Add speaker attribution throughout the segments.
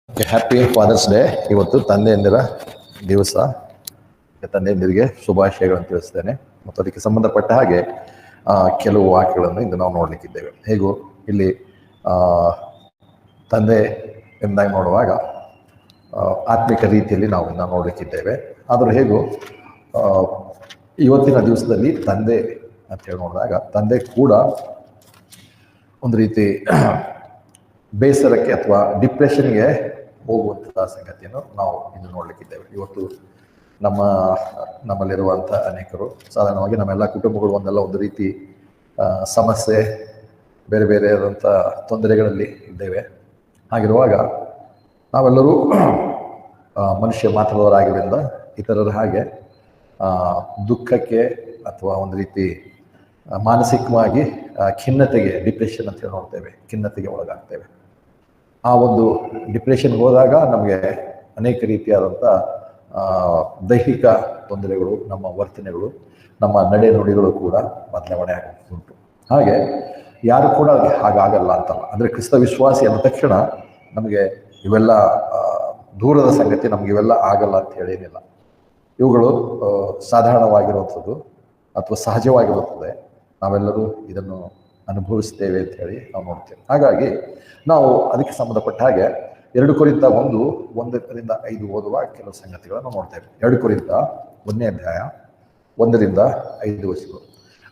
Speaker 1: Happy fathers day. ಇವತ್ತು ತಂದೆಯಂದಿರ ದಿವಸ. ತಂದೆಯಂದಿರಿಗೆ ಶುಭಾಶಯಗಳನ್ನು ತಿಳಿಸ್ತೇನೆ ಮತ್ತು ಅದಕ್ಕೆ ಸಂಬಂಧಪಟ್ಟ ಹಾಗೆ ಕೆಲವು ವಾಕ್ಯಗಳನ್ನು ಇಂದು ನಾವು ನೋಡಲಿಕ್ಕಿದ್ದೇವೆ. ಹೇಗೂ ಇಲ್ಲಿ ತಂದೆ ಎಂದಾಗ ನೋಡುವಾಗ ಆತ್ಮಿಕ ರೀತಿಯಲ್ಲಿ ನಾವು ಇನ್ನು ನೋಡಲಿಕ್ಕಿದ್ದೇವೆ. ಆದರೂ ಹೇಗೂ ಇವತ್ತಿನ ದಿವಸದಲ್ಲಿ ತಂದೆ ಅಂತ ಹೇಳಿ ನೋಡಿದಾಗ ತಂದೆ ಕೂಡ ಒಂದು ರೀತಿ ಬೇಸರಕ್ಕೆ ಅಥವಾ ಡಿಪ್ರೆಷನ್ಗೆ ಹೋಗುವಂತಹ ಸಂಗತಿಯನ್ನು ನಾವು ಇನ್ನು ನೋಡಲಿಕ್ಕಿದ್ದೇವೆ. ಇವತ್ತು ನಮ್ಮಲ್ಲಿರುವಂಥ ಅನೇಕರು ಸಾಧಾರಣವಾಗಿ ನಮ್ಮೆಲ್ಲ ಕುಟುಂಬಗಳು ಒಂದು ರೀತಿ ಸಮಸ್ಯೆ, ಬೇರೆ ಬೇರೆ ಆದಂಥ ತೊಂದರೆಗಳಲ್ಲಿ ಇದ್ದೇವೆ. ಹಾಗಿರುವಾಗ ನಾವೆಲ್ಲರೂ ಮನುಷ್ಯ ಮಾತ್ರದವರಾಗಿದ್ದರಿಂದ ಇತರರ ಹಾಗೆ ದುಃಖಕ್ಕೆ ಅಥವಾ ಒಂದು ರೀತಿ ಮಾನಸಿಕವಾಗಿ ಖಿನ್ನತೆಗೆ, ಡಿಪ್ರೆಷನ್ ಅಂತ ಹೇಳಿ ನೋಡ್ತೇವೆ, ಖಿನ್ನತೆಗೆ ಒಳಗಾಗ್ತೇವೆ. ಆ ಒಂದು ಡಿಪ್ರೆಷನ್ಗೆ ಹೋದಾಗ ನಮಗೆ ಅನೇಕ ರೀತಿಯಾದಂಥ ದೈಹಿಕ ತೊಂದರೆಗಳು, ನಮ್ಮ ವರ್ತನೆಗಳು, ನಮ್ಮ ನಡೆ ನುಡಿಗಳು ಕೂಡ ಬದಲಾವಣೆ ಆಗುತ್ತುಂಟು. ಹಾಗೆ ಯಾರು ಕೂಡ ಹಾಗಾಗಲ್ಲ ಅಂತಲ್ಲ. ಅಂದರೆ ಕ್ರಿಸ್ತ ವಿಶ್ವಾಸಿ ಅಂದ ತಕ್ಷಣ ನಮಗೆ ಇವೆಲ್ಲ ದೂರದ ಸಂಗತಿ, ನಮ್ಗೆ ಇವೆಲ್ಲ ಆಗಲ್ಲ ಅಂತ ಹೇಳೇನಿಲ್ಲ. ಇವುಗಳು ಸಾಧಾರಣವಾಗಿರುವಂಥದ್ದು ಅಥವಾ ಸಹಜವಾಗಿರುತ್ತದೆ. ನಾವೆಲ್ಲರೂ ಇದನ್ನು ಅನುಭವಿಸ್ತೇವೆ ಅಂತ ಹೇಳಿ ನಾವು ನೋಡ್ತೇವೆ. ಹಾಗಾಗಿ ನಾವು ಅದಕ್ಕೆ ಸಂಬಂಧಪಟ್ಟ ಹಾಗೆ 2 ಕೊರಿಂಥ 1:1-5 ಓದುವ ಕೆಲವು ಸಂಗತಿಗಳನ್ನು ನೋಡ್ತೇವೆ. 2 ಕೊರಿಂಥ 1ನೇ ಅಧ್ಯಾಯ 1-5 ವಚನಗಳು.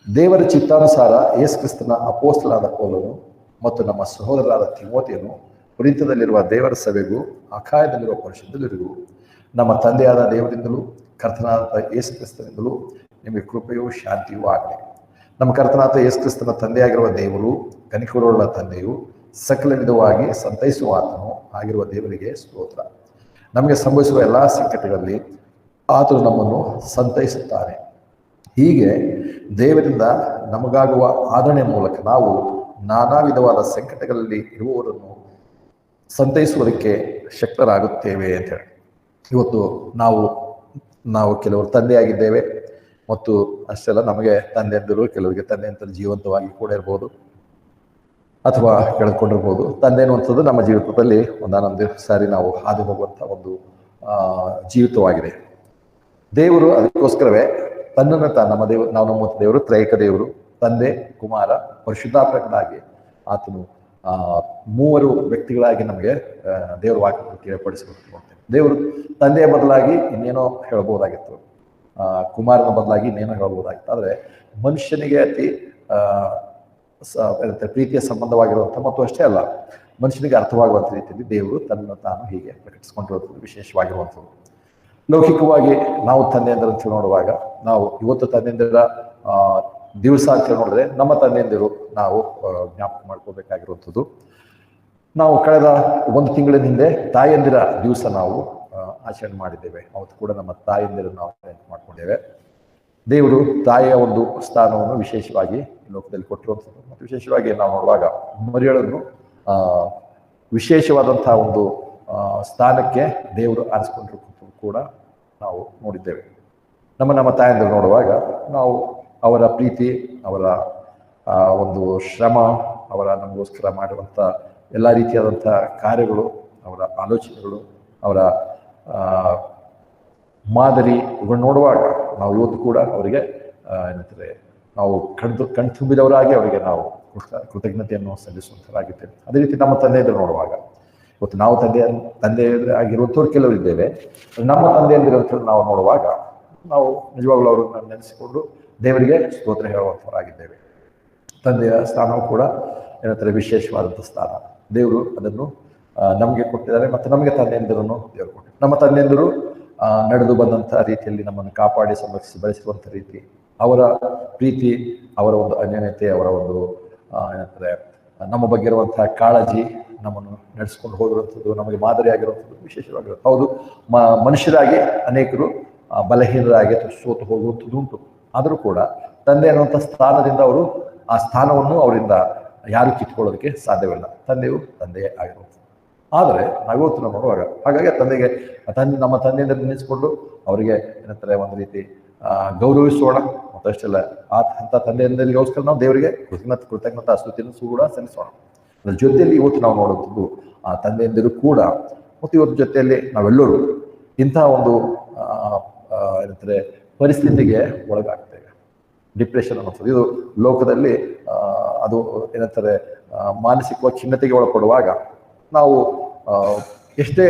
Speaker 1: ದೇವರ ಚಿತ್ತಾನುಸಾರ ಯೇಸು ಕ್ರಿಸ್ತನ ಅಪೊಸ್ತಲನಾದ ಪೌಲನು ಮತ್ತು ನಮ್ಮ ಸಹೋದರರಾದ ತಿಮೋಥೆಯನು ಕೊರಿಂಥದಲ್ಲಿರುವ ದೇವರ ಸಭೆಗೂ ಅಖಾಯದಲ್ಲಿರುವ ಪರಿಶುದ್ಧರಿಗೂ ನಮ್ಮ ತಂದೆಯಾದ ದೇವರಿಂದಲೂ ಕರ್ತನಾದ ಯೇಸು ಕ್ರಿಸ್ತನಿಂದಲೂ ನಿಮಗೆ ಕೃಪೆಯೂ ಶಾಂತಿಯೂ ಆಗಲಿ. ನಮ್ಮ ಕರ್ತನಾದ ಯೇಸು ಕ್ರಿಸ್ತನ ತಂದೆಯಾಗಿರುವ ದೇವರು, ಕನಿಕರವುಳ್ಳ ತಂದೆಯು, ಸಕಲ ವಿಧವಾಗಿ ಸಂತೈಸುವ ಆತನು ಆಗಿರುವ ದೇವರಿಗೆ ಸ್ತೋತ್ರ. ನಮಗೆ ಸಂಭವಿಸುವ ಎಲ್ಲ ಸಂಕಟಗಳಲ್ಲಿ ಆತನು ನಮ್ಮನ್ನು ಸಂತೈಸುತ್ತಾನೆ. ಹೀಗೆ ದೇವರಿಂದ ನಮಗಾಗುವ ಆದರಣೆ ಮೂಲಕ ನಾವು ನಾನಾ ವಿಧವಾದ ಸಂಕಟಗಳಲ್ಲಿ ಇರುವವರನ್ನು ಸಂತೈಸುವುದಕ್ಕೆ ಶಕ್ತರಾಗುತ್ತೇವೆ ಅಂತ ಹೇಳಿ. ಇವತ್ತು ನಾವು ಕೆಲವರು ತಂದೆಯಾಗಿದ್ದೇವೆ ಮತ್ತು ಅಷ್ಟೆಲ್ಲ ನಮಗೆ ತಂದೆಯಂದರು, ಕೆಲವರಿಗೆ ತಂದೆ ಅಂತ ಜೀವಂತವಾಗಿ ಕೂಡ ಇರ್ಬೋದು ಅಥವಾ ಕಳೆದುಕೊಂಡಿರ್ಬೋದು. ತಂದೆ ಅನ್ನುವಂಥದ್ದು ನಮ್ಮ ಜೀವಿತದಲ್ಲಿ ಒಂದಾನೊಂದು ಸಾರಿ ನಾವು ಹಾದು ಹೋಗುವಂಥ ಒಂದು ಜೀವಿತವಾಗಿದೆ. ದೇವರು ಅದಕ್ಕೋಸ್ಕರವೇ ತನ್ನನ್ನು ನಾವು ನಮ್ಮ ದೇವರು ತ್ರೈಕ ದೇವರು, ತಂದೆ, ಕುಮಾರ, ಪರಿಶುದ್ಧಾತ್ಮನಾಗಿ ಆತನು 3 ವ್ಯಕ್ತಿಗಳಾಗಿ ನಮಗೆ ದೇವರ ವಾಕ್ಯವನ್ನು ತಿಳಿಯಪಡಿಸಿಕೊಂಡು ನೋಡ್ತೇವೆ. ದೇವರು ತಂದೆಯ ಬದಲಾಗಿ ಇನ್ನೇನೋ ಹೇಳ್ಬೋದಾಗಿತ್ತು, ಕುಮಾರನ ಬದಲಾಗಿ ಇನ್ನೇನೋ ಹೇಳ್ಬೋದಾಗಿತ್ತು. ಆದರೆ ಮನುಷ್ಯನಿಗೆ ಅತಿ ಪ್ರೀತಿಯ ಸಂಬಂಧವಾಗಿರುವಂಥ ಮತ್ತು ಅಷ್ಟೇ ಅಲ್ಲ, ಮನುಷ್ಯನಿಗೆ ಅರ್ಥವಾಗುವಂಥ ರೀತಿಯಲ್ಲಿ ದೇವರು ತನ್ನನ್ನು ತಾನು ಹೀಗೆ ಪ್ರಕಟಿಸಿಕೊಂಡಿರುವಂಥದ್ದು ವಿಶೇಷವಾಗಿರುವಂಥದ್ದು. ಲೌಕಿಕವಾಗಿ ನಾವು ತಂದೆಯಂದಿರು ಅಂತ ನೋಡುವಾಗ, ನಾವು ಇವತ್ತು ತಂದೆಯಂದಿರ ದಿವಸ ಅಂತ ನೋಡಿದ್ರೆ ನಮ್ಮ ತಂದೆಯಂದಿರು ನಾವು ಜ್ಞಾಪಕ ಮಾಡ್ಕೋಬೇಕಾಗಿರುವಂಥದ್ದು. ನಾವು ಕಳೆದ 1 ತಿಂಗಳಿನ ಹಿಂದೆ ತಾಯಂದಿರ ದಿವಸ ನಾವು ಆಚರಣೆ ಮಾಡಿದ್ದೇವೆ. ಅವತ್ತು ಕೂಡ ನಮ್ಮ ತಾಯಂದಿರನ್ನು ನಾವು ಮಾಡ್ಕೊಂಡಿದ್ದೇವೆ. ದೇವರು ತಾಯಿಯ ಒಂದು ಸ್ಥಾನವನ್ನು ವಿಶೇಷವಾಗಿ ಲೋಕದಲ್ಲಿ ಕೊಟ್ಟಿರುವಂಥದ್ದು ಮತ್ತು ವಿಶೇಷವಾಗಿ ನಾವು ನೋಡುವಾಗ ಮರಿಯಳನ್ನು ವಿಶೇಷವಾದಂತಹ ಒಂದು ಸ್ಥಾನಕ್ಕೆ ದೇವರು ಆರಿಸಿಕೊಂಡಿರುವಂಥದ್ದು ಕೂಡ ನಾವು ನೋಡಿದ್ದೇವೆ. ನಮ್ಮ ತಾಯಂದಿರು ನೋಡುವಾಗ ನಾವು ಅವರ ಪ್ರೀತಿ, ಅವರ ಒಂದು ಶ್ರಮ, ಅವರ ನಮಗೋಸ್ಕರ ಮಾಡುವಂಥ ಎಲ್ಲ ರೀತಿಯಾದಂಥ ಕಾರ್ಯಗಳು, ಅವರ ಆಲೋಚನೆಗಳು, ಅವರ ಮಾದರಿ ಇವುಗಳು ನೋಡುವಾಗ ನಾವು ಇವತ್ತು ಕೂಡ ಅವರಿಗೆ ಏನಂತಾರೆ ನಾವು ಕಣ್ತುಂಬಿದವರಾಗಿ ಅವರಿಗೆ ನಾವು ಕೃತಜ್ಞತೆಯನ್ನು ಸಲ್ಲಿಸುವಂಥವರಾಗಿದ್ದೇವೆ. ಅದೇ ರೀತಿ ನಮ್ಮ ತಂದೆಯಂದಿರು ನೋಡುವಾಗ, ಇವತ್ತು ನಾವು ತಂದೆ ಆಗಿರುವಂಥವ್ರು ಕೆಲವರು ಇದ್ದೇವೆ. ನಮ್ಮ ತಂದೆಯಂದಿರುವಂಥವ್ರು ನಾವು ನೋಡುವಾಗ ನಾವು ನಿಜವಾಗ್ಲೂ ಅವರನ್ನು ನೆನೆಸಿಕೊಂಡು ದೇವರಿಗೆ ಸ್ತೋತ್ರ ಹೇಳುವಂಥವರಾಗಿದ್ದೇವೆ. ತಂದೆಯ ಸ್ಥಾನವೂ ಕೂಡ ಏನಂತಾರೆ ವಿಶೇಷವಾದಂಥ ಸ್ಥಾನ. ದೇವರು ಅದನ್ನು ನಮಗೆ ಕೊಟ್ಟಿದ್ದಾರೆ ಮತ್ತು ನಮಗೆ ತಂದೆಯಂದಿರನ್ನು ದೇವರು ಕೊಟ್ಟಿದ್ದಾರೆ. ನಮ್ಮ ತಂದೆಯಂದಿರು ನಡೆದು ಬಂದಂಥ ರೀತಿಯಲ್ಲಿ ನಮ್ಮನ್ನು ಕಾಪಾಡಿ ಸಂರಕ್ಷಿಸಿ ಬೆಳೆಸಿರುವಂಥ ರೀತಿ, ಅವರ ಪ್ರೀತಿ, ಅವರ ಒಂದು ಅನ್ಯೋನ್ಯತೆ, ಅವರ ಒಂದು ಏನಂತಾರೆ ನಮ್ಮ ಬಗ್ಗೆ ಇರುವಂತಹ ಕಾಳಜಿ, ನಮ್ಮನ್ನು ನಡೆಸ್ಕೊಂಡು ಹೋಗಿರುವಂಥದ್ದು ನಮಗೆ ಮಾದರಿಯಾಗಿರುವಂಥದ್ದು ವಿಶೇಷವಾಗಿರುತ್ತೆ. ಹೌದು, ಮನುಷ್ಯರಾಗಿ ಅನೇಕರು ಬಲಹೀನರಾಗಿ ಸೋತು ಹೋಗುವಂಥದ್ದು ಉಂಟು. ಆದರೂ ಕೂಡ ತಂದೆ ಅನ್ನುವಂಥ ಸ್ಥಾನದಿಂದ ಅವರು ಆ ಸ್ಥಾನವನ್ನು ಅವರಿಂದ ಯಾರು ಕಿತ್ಕೊಳ್ಳೋದಕ್ಕೆ ಸಾಧ್ಯವಿಲ್ಲ. ತಂದೆಯು ತಂದೆಯೇ ಆಗಿರುವಂಥದ್ದು. ಆದರೆ ನಾವಿವತ್ತು ನಾವು ನೋಡುವಾಗ ಹಾಗಾಗಿ ನಮ್ಮ ತಂದೆಯಿಂದ ನೆನೆಸಿಕೊಂಡು ಅವರಿಗೆ ಏನಂತಾರೆ ಒಂದು ರೀತಿ ಗೌರವಿಸೋಣ ಮತ್ತು ಅಷ್ಟೆಲ್ಲ ಅಂಥ ತಂದೆಯಿಂದಲಿಗೋಸ್ಕರ ನಾವು ದೇವರಿಗೆ ಕೃತಜ್ಞತಾ ಸ್ತುತಿಯನ್ನು ಕೂಡ ಸಲ್ಲಿಸೋಣ. ಅದರ ಜೊತೆಯಲ್ಲಿ ಇವತ್ತು ನಾವು ನೋಡುವಂಥದ್ದು ಆ ತಂದೆಯಂದಿರು ಕೂಡ ಮತ್ತು ಇವತ್ತು ಜೊತೆಯಲ್ಲಿ ನಾವೆಲ್ಲರೂ ಇಂತಹ ಒಂದು ಏನಂತಾರೆ ಪರಿಸ್ಥಿತಿಗೆ ಒಳಗಾಗ್ತೇವೆ. ಡಿಪ್ರೆಷನ್ ಅನ್ನೋದು ಇದು ಲೋಕದಲ್ಲಿ ಅದು ಏನಂತಾರೆ ಮಾನಸಿಕವಾಗಿ ಖಿನ್ನತೆಗೆ ಒಳಪಡುವಾಗ ನಾವು ಎಷ್ಟೇ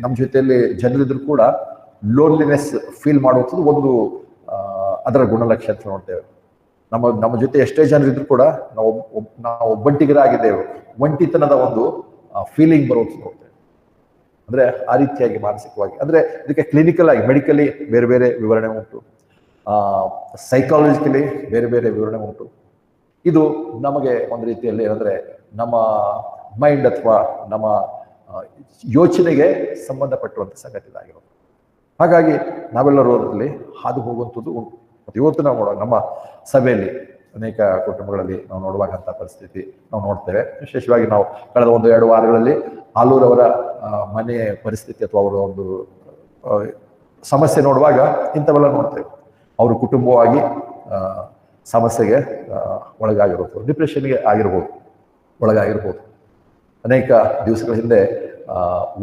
Speaker 1: ನಮ್ಮ ಜೊತೆಯಲ್ಲಿ ಜನರಿದ್ರು ಕೂಡ ಲೋನ್ಲಿನೆಸ್ ಫೀಲ್ ಮಾಡುವಂಥದ್ದು ಒಂದು ಅದರ ಗುಣಲಕ್ಷಣ ಅಂತ ನೋಡ್ತೇವೆ. ನಮ್ಮ ಜೊತೆ ಎಷ್ಟೇ ಜನರಿದ್ರು ಕೂಡ ನಾವು ಒಬ್ಬಂಟಿಗರಾಗಿದ್ದೇವೆ, ಒಂಟಿತನದ ಒಂದು ಫೀಲಿಂಗ್ ಬರುವಂಥದ್ದು ನೋಡ್ತೇವೆ. ಅಂದ್ರೆ ಆ ರೀತಿಯಾಗಿ ಮಾನಸಿಕವಾಗಿ, ಅಂದ್ರೆ ಇದಕ್ಕೆ ಕ್ಲಿನಿಕಲ್ ಆಗಿ ಮೆಡಿಕಲಿ ಬೇರೆ ಬೇರೆ ವಿವರಣೆ ಉಂಟು, ಸೈಕಾಲಜಿಕಲಿ ಬೇರೆ ಬೇರೆ ವಿವರಣೆ ಉಂಟು. ಇದು ನಮಗೆ ಒಂದು ರೀತಿಯಲ್ಲಿ ಏನಂದ್ರೆ ನಮ್ಮ ಮೈಂಡ್ ಅಥವಾ ನಮ್ಮ ಯೋಚನೆಗೆ ಸಂಬಂಧಪಟ್ಟಿರುವಂಥ ಸಂಗತಿ ಇದಾಗಿರೋದು. ಹಾಗಾಗಿ ನಾವೆಲ್ಲರೂ ಅದರಲ್ಲಿ ಹಾದು ಹೋಗುವಂಥದ್ದು ಉಂಟು. ಮತ್ತು ಇವತ್ತು ನಾವು ನೋಡುವಾಗ ನಮ್ಮ ಸಭೆಯಲ್ಲಿ ಅನೇಕ ಕುಟುಂಬಗಳಲ್ಲಿ ನಾವು ನೋಡುವಂಥ ಪರಿಸ್ಥಿತಿ ನಾವು ನೋಡ್ತೇವೆ. ವಿಶೇಷವಾಗಿ ನಾವು ಕಳೆದ 1-2 ವಾರಗಳಲ್ಲಿ ಆಲೂರವರ ಮನೆಯ ಪರಿಸ್ಥಿತಿ ಅಥವಾ ಅವರ ಒಂದು ಸಮಸ್ಯೆ ನೋಡುವಾಗ ಇಂಥವೆಲ್ಲ ನೋಡ್ತೇವೆ. ಅವರು ಕುಟುಂಬವಾಗಿ ಸಮಸ್ಯೆಗೆ ಒಳಗಾಗಿರ್ಬೋದು, ಡಿಪ್ರೆಷನ್ಗೆ ಒಳಗಾಗಿರ್ಬೋದು. ಅನೇಕ ದಿವಸಗಳ ಹಿಂದೆ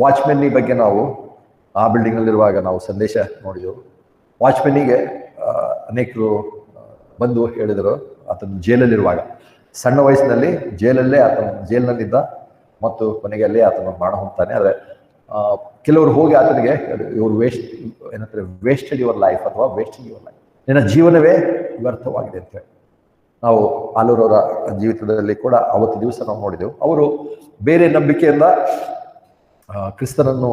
Speaker 1: ವಾಚ್ಮೆನ್ನಿ ಬಗ್ಗೆ ನಾವು ಆ ಬಿಲ್ಡಿಂಗ್ನಲ್ಲಿರುವಾಗ ನಾವು ಸಂದೇಶ ನೋಡಿದೆವು. ವಾಚ್ಮೆನ್ನಿಗೆ ಅನೇಕರು ಬಂದು ಹೇಳಿದರು, ಆತನ ಜೈಲಲ್ಲಿರುವಾಗ ಸಣ್ಣ ವಯಸ್ಸಿನಲ್ಲಿ ಜೈಲಿನಲ್ಲಿದ್ದ ಮತ್ತು ಕೊನೆಗೆ ಅಲ್ಲೇ ಆತನ ಮಾಡ ಹೋಗ್ತಾನೆ. ಆದರೆ ಕೆಲವರು ಹೋಗಿ ಆತನಿಗೆ ಇವರು ವೇಸ್ಟೆಡ್ ಯುವರ್ ಲೈಫ್ ಅಥವಾ ವೇಸ್ಟಿಂಗ್ ಯುವರ್ ಲೈಫ್, ನಿನ್ನ ಜೀವನವೇ ವ್ಯರ್ಥವಾಗಿದೆ ಅಂತ ಹೇಳಿ. ನಾವು ಆಲೂರವರ ಜೀವಿತದಲ್ಲಿ ಕೂಡ ಅವತ್ತು ದಿವಸ ನಾವು ನೋಡಿದೆವು. ಅವರು ಬೇರೆ ನಂಬಿಕೆಯಿಂದ ಕ್ರಿಸ್ತನನ್ನು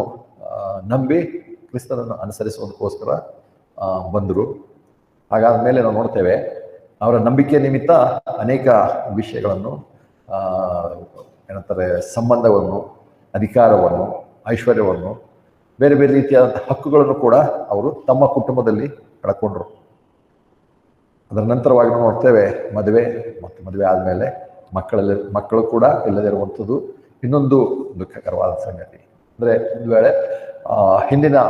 Speaker 1: ನಂಬಿ ಕ್ರಿಸ್ತನನ್ನು ಅನುಸರಿಸುವುದಕ್ಕೋಸ್ಕರ ಬಂದರು. ಹಾಗಾದ ಮೇಲೆ ನಾವು ನೋಡ್ತೇವೆ ಅವರ ನಂಬಿಕೆ ನಿಮಿತ್ತ ಅನೇಕ ವಿಷಯಗಳನ್ನು ಏನಂತಾರೆ ಸಂಬಂಧವನ್ನು, ಅಧಿಕಾರವನ್ನು, ಐಶ್ವರ್ಯವನ್ನು, ಬೇರೆ ಬೇರೆ ರೀತಿಯಾದಂಥ ಹಕ್ಕುಗಳನ್ನು ಕೂಡ ಅವರು ತಮ್ಮ ಕುಟುಂಬದಲ್ಲಿ ಕಳ್ಕೊಂಡ್ರು. ಅದರ ನಂತರವಾಗಿ ನಾವು ನೋಡ್ತೇವೆ ಮದುವೆ ಆದಮೇಲೆ ಮಕ್ಕಳು ಕೂಡ ಇಲ್ಲದಿರುವಂಥದ್ದು ಇನ್ನೊಂದು ದುಃಖಕರವಾದ ಸಂಗತಿ. ಅಂದರೆ ಒಂದು ವೇಳೆ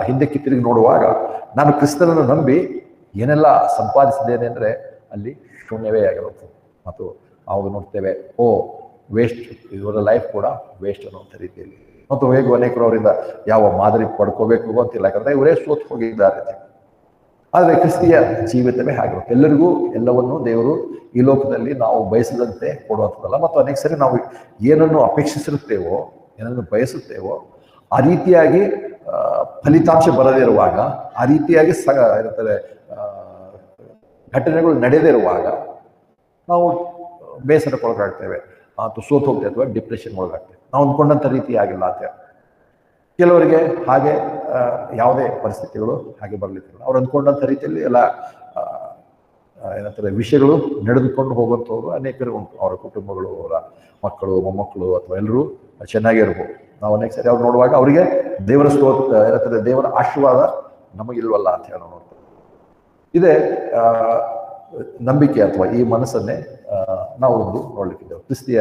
Speaker 1: ಹಿಂದಕ್ಕೆ ತಿರುಗಿ ನೋಡುವಾಗ ನಾನು ಕ್ರಿಸ್ತನನ್ನು ನಂಬಿ ಏನೆಲ್ಲ ಸಂಪಾದಿಸಿದ್ದೇನೆ ಅಂದರೆ ಅಲ್ಲಿ ಶೂನ್ಯವೇ ಆಗಿರುತ್ತೆ. ಮತ್ತು ಆವಾಗ ನೋಡ್ತೇವೆ ವೇಸ್ಟ್, ಇವರ ಲೈಫ್ ಕೂಡ ವೇಸ್ಟ್ ಅನ್ನುವಂಥ ರೀತಿಯಲ್ಲಿ. ಮತ್ತು ಹೇಗೂ ಅನೇಕರು ಅವರಿಂದ ಯಾವ ಮಾದರಿ ಪಡ್ಕೋಬೇಕು ಅಂತಿಲ್ಲ, ಯಾಕಂದರೆ ಇವರೇ ಸೋತು ಹೋಗಿದ್ದಾರೆ. ಆದರೆ ಕ್ರಿಸ್ತಿಯ ಜೀವಿತವೇ ಆಗಿರುತ್ತೆ. ಎಲ್ಲರಿಗೂ ಎಲ್ಲವನ್ನು ದೇವರು ಈ ಲೋಕದಲ್ಲಿ ನಾವು ಬಯಸಿದಂತೆ ಕೊಡುವಂಥದ್ದಲ್ಲ. ಮತ್ತು ಅನೇಕ ಸರಿ ನಾವು ಏನನ್ನು ಅಪೇಕ್ಷಿಸಿರುತ್ತೇವೋ, ಏನನ್ನು ಬಯಸುತ್ತೇವೋ ಆ ರೀತಿಯಾಗಿ ಫಲಿತಾಂಶ ಬರದೇ ಇರುವಾಗ, ಆ ರೀತಿಯಾಗಿ ಏನಂತಾರೆ ಘಟನೆಗಳು ನಡೆದೇ ಇರುವಾಗ ನಾವು ಬೇಸರಕ್ಕೊಳಗಾಗ್ತೇವೆ, ಅಥವಾ ಸೋತು ಹೋಗ್ತೇವೆ, ಅಥವಾ ಡಿಪ್ರೆಷನ್ ಒಳಗಾಗ್ತೇವೆ. ನಾವು ಅಂದ್ಕೊಂಡಂಥ ರೀತಿ ಆಗಿಲ್ಲ ಅಂತ. ಕೆಲವರಿಗೆ ಹಾಗೆ ಯಾವುದೇ ಪರಿಸ್ಥಿತಿಗಳು ಹಾಗೆ ಬರಲಿಕ್ಕಿಲ್ಲ. ಅವ್ರು ಅಂದ್ಕೊಂಡಂಥ ರೀತಿಯಲ್ಲಿ ಎಲ್ಲ ಏನಂತಾರೆ ವಿಷಯಗಳು ನಡೆದುಕೊಂಡು ಹೋಗುವಂಥವ್ರು ಅನೇಕರು ಉಂಟು. ಅವರ ಕುಟುಂಬಗಳು, ಅವರ ಮಕ್ಕಳು, ಮೊಮ್ಮಕ್ಕಳು ಅಥವಾ ಎಲ್ಲರೂ ಚೆನ್ನಾಗೇ ಇರ್ಬೋದು. ನಾವು ಅನೇಕ ಸರಿ ಅವ್ರು ನೋಡುವಾಗ ಅವರಿಗೆ ದೇವರ ಏನಂತಾರೆ ದೇವರ ಆಶೀರ್ವಾದ ನಮಗಿಲ್ವಲ್ಲ ಅಂತ ಹೇಳಿ ನೋಡ್ತಾರೆ. ಇದೇ ನಂಬಿಕೆ ಅಥವಾ ಈ ಮನಸ್ಸನ್ನೇ ನಾವು ಒಂದು ನೋಡ್ಲಿಕ್ಕಿದ್ದೇವೆ. ಕ್ರಿಸ್ತಿಯ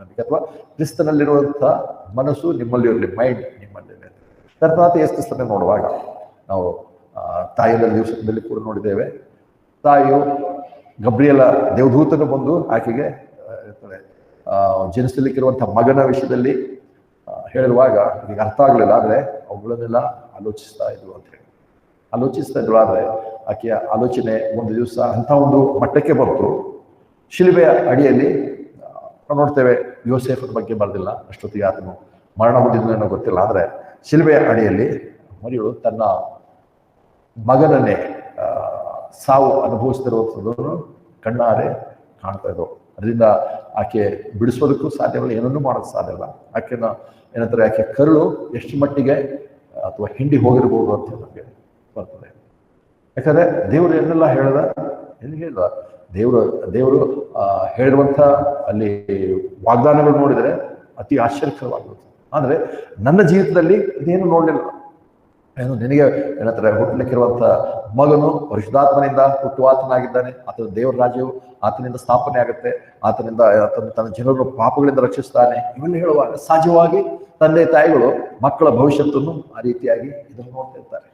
Speaker 1: ನಂಬಿಕೆ ಅಥವಾ ಕ್ರಿಸ್ತನಲ್ಲಿರುವಂಥ ಮನಸ್ಸು ನಿಮ್ಮಲ್ಲಿ ಇರಲಿ, ಮೈಂಡ್ ನಿಮ್ಮಲ್ಲಿರಲಿ. ಕರ್ತನಾಥ ಯೇಸು ಕ್ರಿಸ್ತನ ನೋಡುವಾಗ ನಾವು ತಾಯಿಯ ದಿವಸದಲ್ಲಿ ಕೂಡ ನೋಡಿದ್ದೇವೆ. ತಾಯಿಯು ಗಬ್ರಿಯಲ ದೇವದೂತನು ಬಂದು ಆಕೆಗೆ ಜನಿಸಲಿಕ್ಕಿರುವಂಥ ಮಗನ ವಿಷಯದಲ್ಲಿ ಹೇಳಿರುವಾಗ ಈಗ ಅರ್ಥ ಆಗಲಿಲ್ಲ, ಆದರೆ ಅವುಗಳನ್ನೆಲ್ಲ ಆಲೋಚಿಸ್ತಾ ಇದ್ವು ಅಂತ ಹೇಳಿ ಆಲೋಚಿಸ್ತಾ ಇದ್ಳು. ಆದರೆ ಆಕೆಯ ಆಲೋಚನೆ ಒಂದು ದಿವಸ ಅಂಥ ಒಂದು ಮಟ್ಟಕ್ಕೆ ಬಂತು. ಶಿಲುಬೆಯ ಅಡಿಯಲ್ಲಿ ನಾವು ನೋಡ್ತೇವೆ, ಯೋಸೇಫನ ಬಗ್ಗೆ ಬರೆದಿಲ್ಲ, ಅಷ್ಟೊತ್ತಿಗೆ ಆತನು ಮರಣ ಹೊಂದಿದ್ನೇನೋ ಗೊತ್ತಿಲ್ಲ. ಆದರೆ ಶಿಲುಬೆಯ ಅಡಿಯಲ್ಲಿ ಮರಿಯಳು ತನ್ನ ಮಗನನ್ನೇ ಸಾವು ಅನುಭವಿಸ್ತಿರುವಂಥದ್ದನ್ನು ಕಣ್ಣಾರೆ ಕಾಣ್ತಾ ಇದ್ದವು. ಅದರಿಂದ ಆಕೆ ಬಿಡಿಸೋದಕ್ಕೂ ಸಾಧ್ಯವಿಲ್ಲ, ಏನನ್ನೂ ಮಾಡೋದು ಸಾಧ್ಯ ಇಲ್ಲ. ಆಕೆನ ಏನಂತಾರೆ ಆಕೆ ಕರುಳು ಎಷ್ಟು ಮಟ್ಟಿಗೆ ಅಥವಾ ಹಿಂಡಿ ಹೋಗಿರ್ಬೋದು ಅಂತ ನಮಗೆ ಬರ್ತದೆ. ಯಾಕಂದರೆ ದೇವರು ಏನೆಲ್ಲ ಹೇಳಿದ ದೇವರು ಹೇಳಿರುವಂಥ ಅಲ್ಲಿ ವಾಗ್ದಾನಗಳು ನೋಡಿದರೆ ಅತಿ ಆಶ್ಚರ್ಯಕರವಾಗಿರುತ್ತೆ. ಆದರೆ ನನ್ನ ಜೀವಿತದಲ್ಲಿ ಇದೇನು ನೋಡಲಿಲ್ಲ. ಏನು ನಿನಗೆ ಏನಂತಾರೆ ಹುಟ್ಟಲಿಕ್ಕಿರುವಂಥ ಮಗನು ಪರಿಶುದ್ಧಾತ್ಮನಿಂದ ಹುಟ್ಟುವಾತನಾಗಿದ್ದಾನೆ, ಆತನ ದೇವರ ರಾಜ್ಯವು ಆತನಿಂದ ಸ್ಥಾಪನೆ ಆಗುತ್ತೆ, ಆತನಿಂದ ತನ್ನ ಜನರನ್ನು ಪಾಪಗಳಿಂದ ರಕ್ಷಿಸ್ತಾನೆ. ಇವೆಲ್ಲ ಹೇಳುವಾಗ ಸಹಜವಾಗಿ ತಂದೆ ತಾಯಿಗಳು ಮಕ್ಕಳ ಭವಿಷ್ಯತ್ತನ್ನು ಆ ರೀತಿಯಾಗಿ ಇದನ್ನು ನೋಡ್ತಾ ಇರ್ತಾರೆ.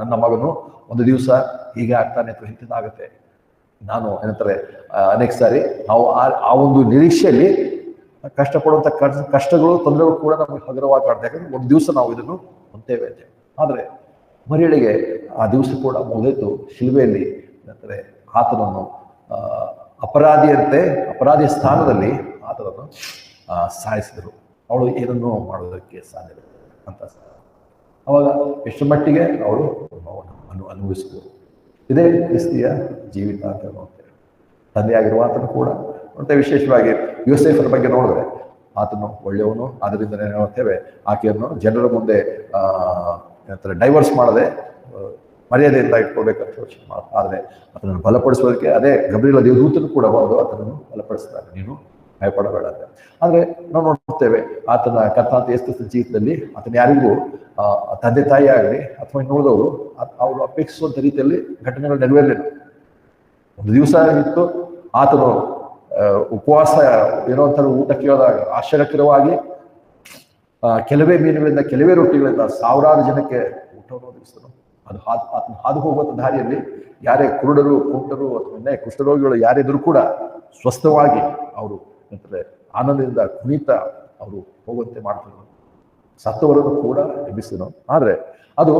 Speaker 1: ನನ್ನ ಮಗನು ಒಂದು ದಿವಸ ಹೀಗೆ ಆಗ್ತಾನೆ ಅಥವಾ ಇಂಥದ್ದಾಗುತ್ತೆ. ನಾನು ಏನಂತಾರೆ ಅನೇಕ ಸಾರಿ ನಾವು ಆ ಒಂದು ನಿರೀಕ್ಷೆಯಲ್ಲಿ ಕಷ್ಟಪಡುವಂಥ ಕಷ್ಟಗಳು ತೊಂದರೆಗಳು ಕೂಡ ನಮಗೆ ಹಗುರವಾಗಿ ಕಾಡ್ತಾ, ಯಾಕಂದ್ರೆ ಒಂದು ದಿವಸ ನಾವು ಇದನ್ನು ಹೊಂತೇವೆ ಅಂತ. ಆದರೆ ಮರಿಯಳಿಗೆ ಆ ದಿವಸ ಕೂಡ ಮುಗಿದು ಶಿಲುಬೆಯಲ್ಲಿ ಅಂದರೆ ಆತನನ್ನು ಅಪರಾಧಿಯಂತೆ ಅಪರಾಧಿಯ ಸ್ಥಾನದಲ್ಲಿ ಆತನನ್ನು ಸಾಯಿಸಿದರು. ಅವಳು ಏನನ್ನೂ ಮಾಡೋದಕ್ಕೆ ಸಾಧ್ಯವಿಲ್ಲ ಅಂತ. ಅವಾಗ ಎಷ್ಟು ಮಟ್ಟಿಗೆ ಅವಳು ಅನುಭವಿಸಿದರು. ಇದೇ ಕ್ರಿಸ್ತಿಯ ಜೀವಿತ ಅಂತ ನೋಡ್ತೇವೆ. ತಂದೆಯಾಗಿರುವ ಆತನು ಕೂಡ ಮತ್ತೆ ವಿಶೇಷವಾಗಿ ಯೋಸೇಫರ ಬಗ್ಗೆ ನೋಡಿದ್ರೆ ಆತನು ಒಳ್ಳೆಯವನು. ಆದ್ದರಿಂದ ನೋಡ್ತೇವೆ ಆಕೆಯನ್ನು ಜನರ ಮುಂದೆ ಡೈವರ್ಸ್ ಮಾಡದೆ ಮರ್ಯಾದೆಯಿಂದ ಇಟ್ಕೊಳ್ಬೇಕಂತ ಯೋಚನೆ ಮಾಡ. ಆದರೆ ಅದನ್ನು ಬಲಪಡಿಸೋದಕ್ಕೆ ಅದೇ ಗಬ್ರಿಯೇಲ ದೇವದೂತನು ಕೂಡ ಬಂದು ಆತನನ್ನು ಬಲಪಡಿಸ್ತಾರೆ, ನೀನು ಭಯಪಡಬೇಡ ಅಂತ. ಆದರೆ ನಾವು ನೋಡ್ತೇವೆ ಆತನ ಕರ್ತಾಂತ ಯೇಸು ಕ್ರಿಸ್ತನ ಜೀವಿತದಲ್ಲಿ ಆತನ ಯಾರಿಗೂ ತಂದೆ ತಾಯಿ ಆಗಲಿ ಅಥವಾ ಇನ್ನುಳಿದವರು ಅವರು ಅಪೇಕ್ಷಿಸುವಂಥ ರೀತಿಯಲ್ಲಿ ಘಟನೆಗಳು ನೆರವೇರಲಿಲ್ಲ. ಒಂದು ದಿವಸ ಇತ್ತು, ಆತನು ಉಪವಾಸ ಏನೋ ಒಂಥರ ಊಟ ಕೇಳಿದಾಗ ಆಶ್ಚರ್ಯಕರವಾಗಿ ಕೆಲವೇ ಮೀನುಗಳಿಂದ ಕೆಲವೇ ರೊಟ್ಟಿಗಳಿಂದ ಸಾವಿರಾರು ಜನಕ್ಕೆ ಊಟವನ್ನು ಒದಗಿಸಿದನು. ಅದು ಆತನ ಹಾದು ಹೋಗುವಂಥ ದಾರಿಯಲ್ಲಿ ಯಾರೇ ಕುರುಡರು, ಕುಂಟರು ಅಥವಾ ಕುಷ್ಠರೋಗಿಗಳು ಯಾರಿದ್ರು ಕೂಡ ಸ್ವಸ್ಥವಾಗಿ ಅವರು ಆನಂದದಿಂದ ಕುಣಿತ ಅವರು ಹೋಗುವಂತೆ ಮಾಡ್ತಿದ್ರು. ಸತ್ತವರನ್ನು ಕೂಡ ಎಬ್ಬಿಸಿದನು. ಆದರೆ ಅದು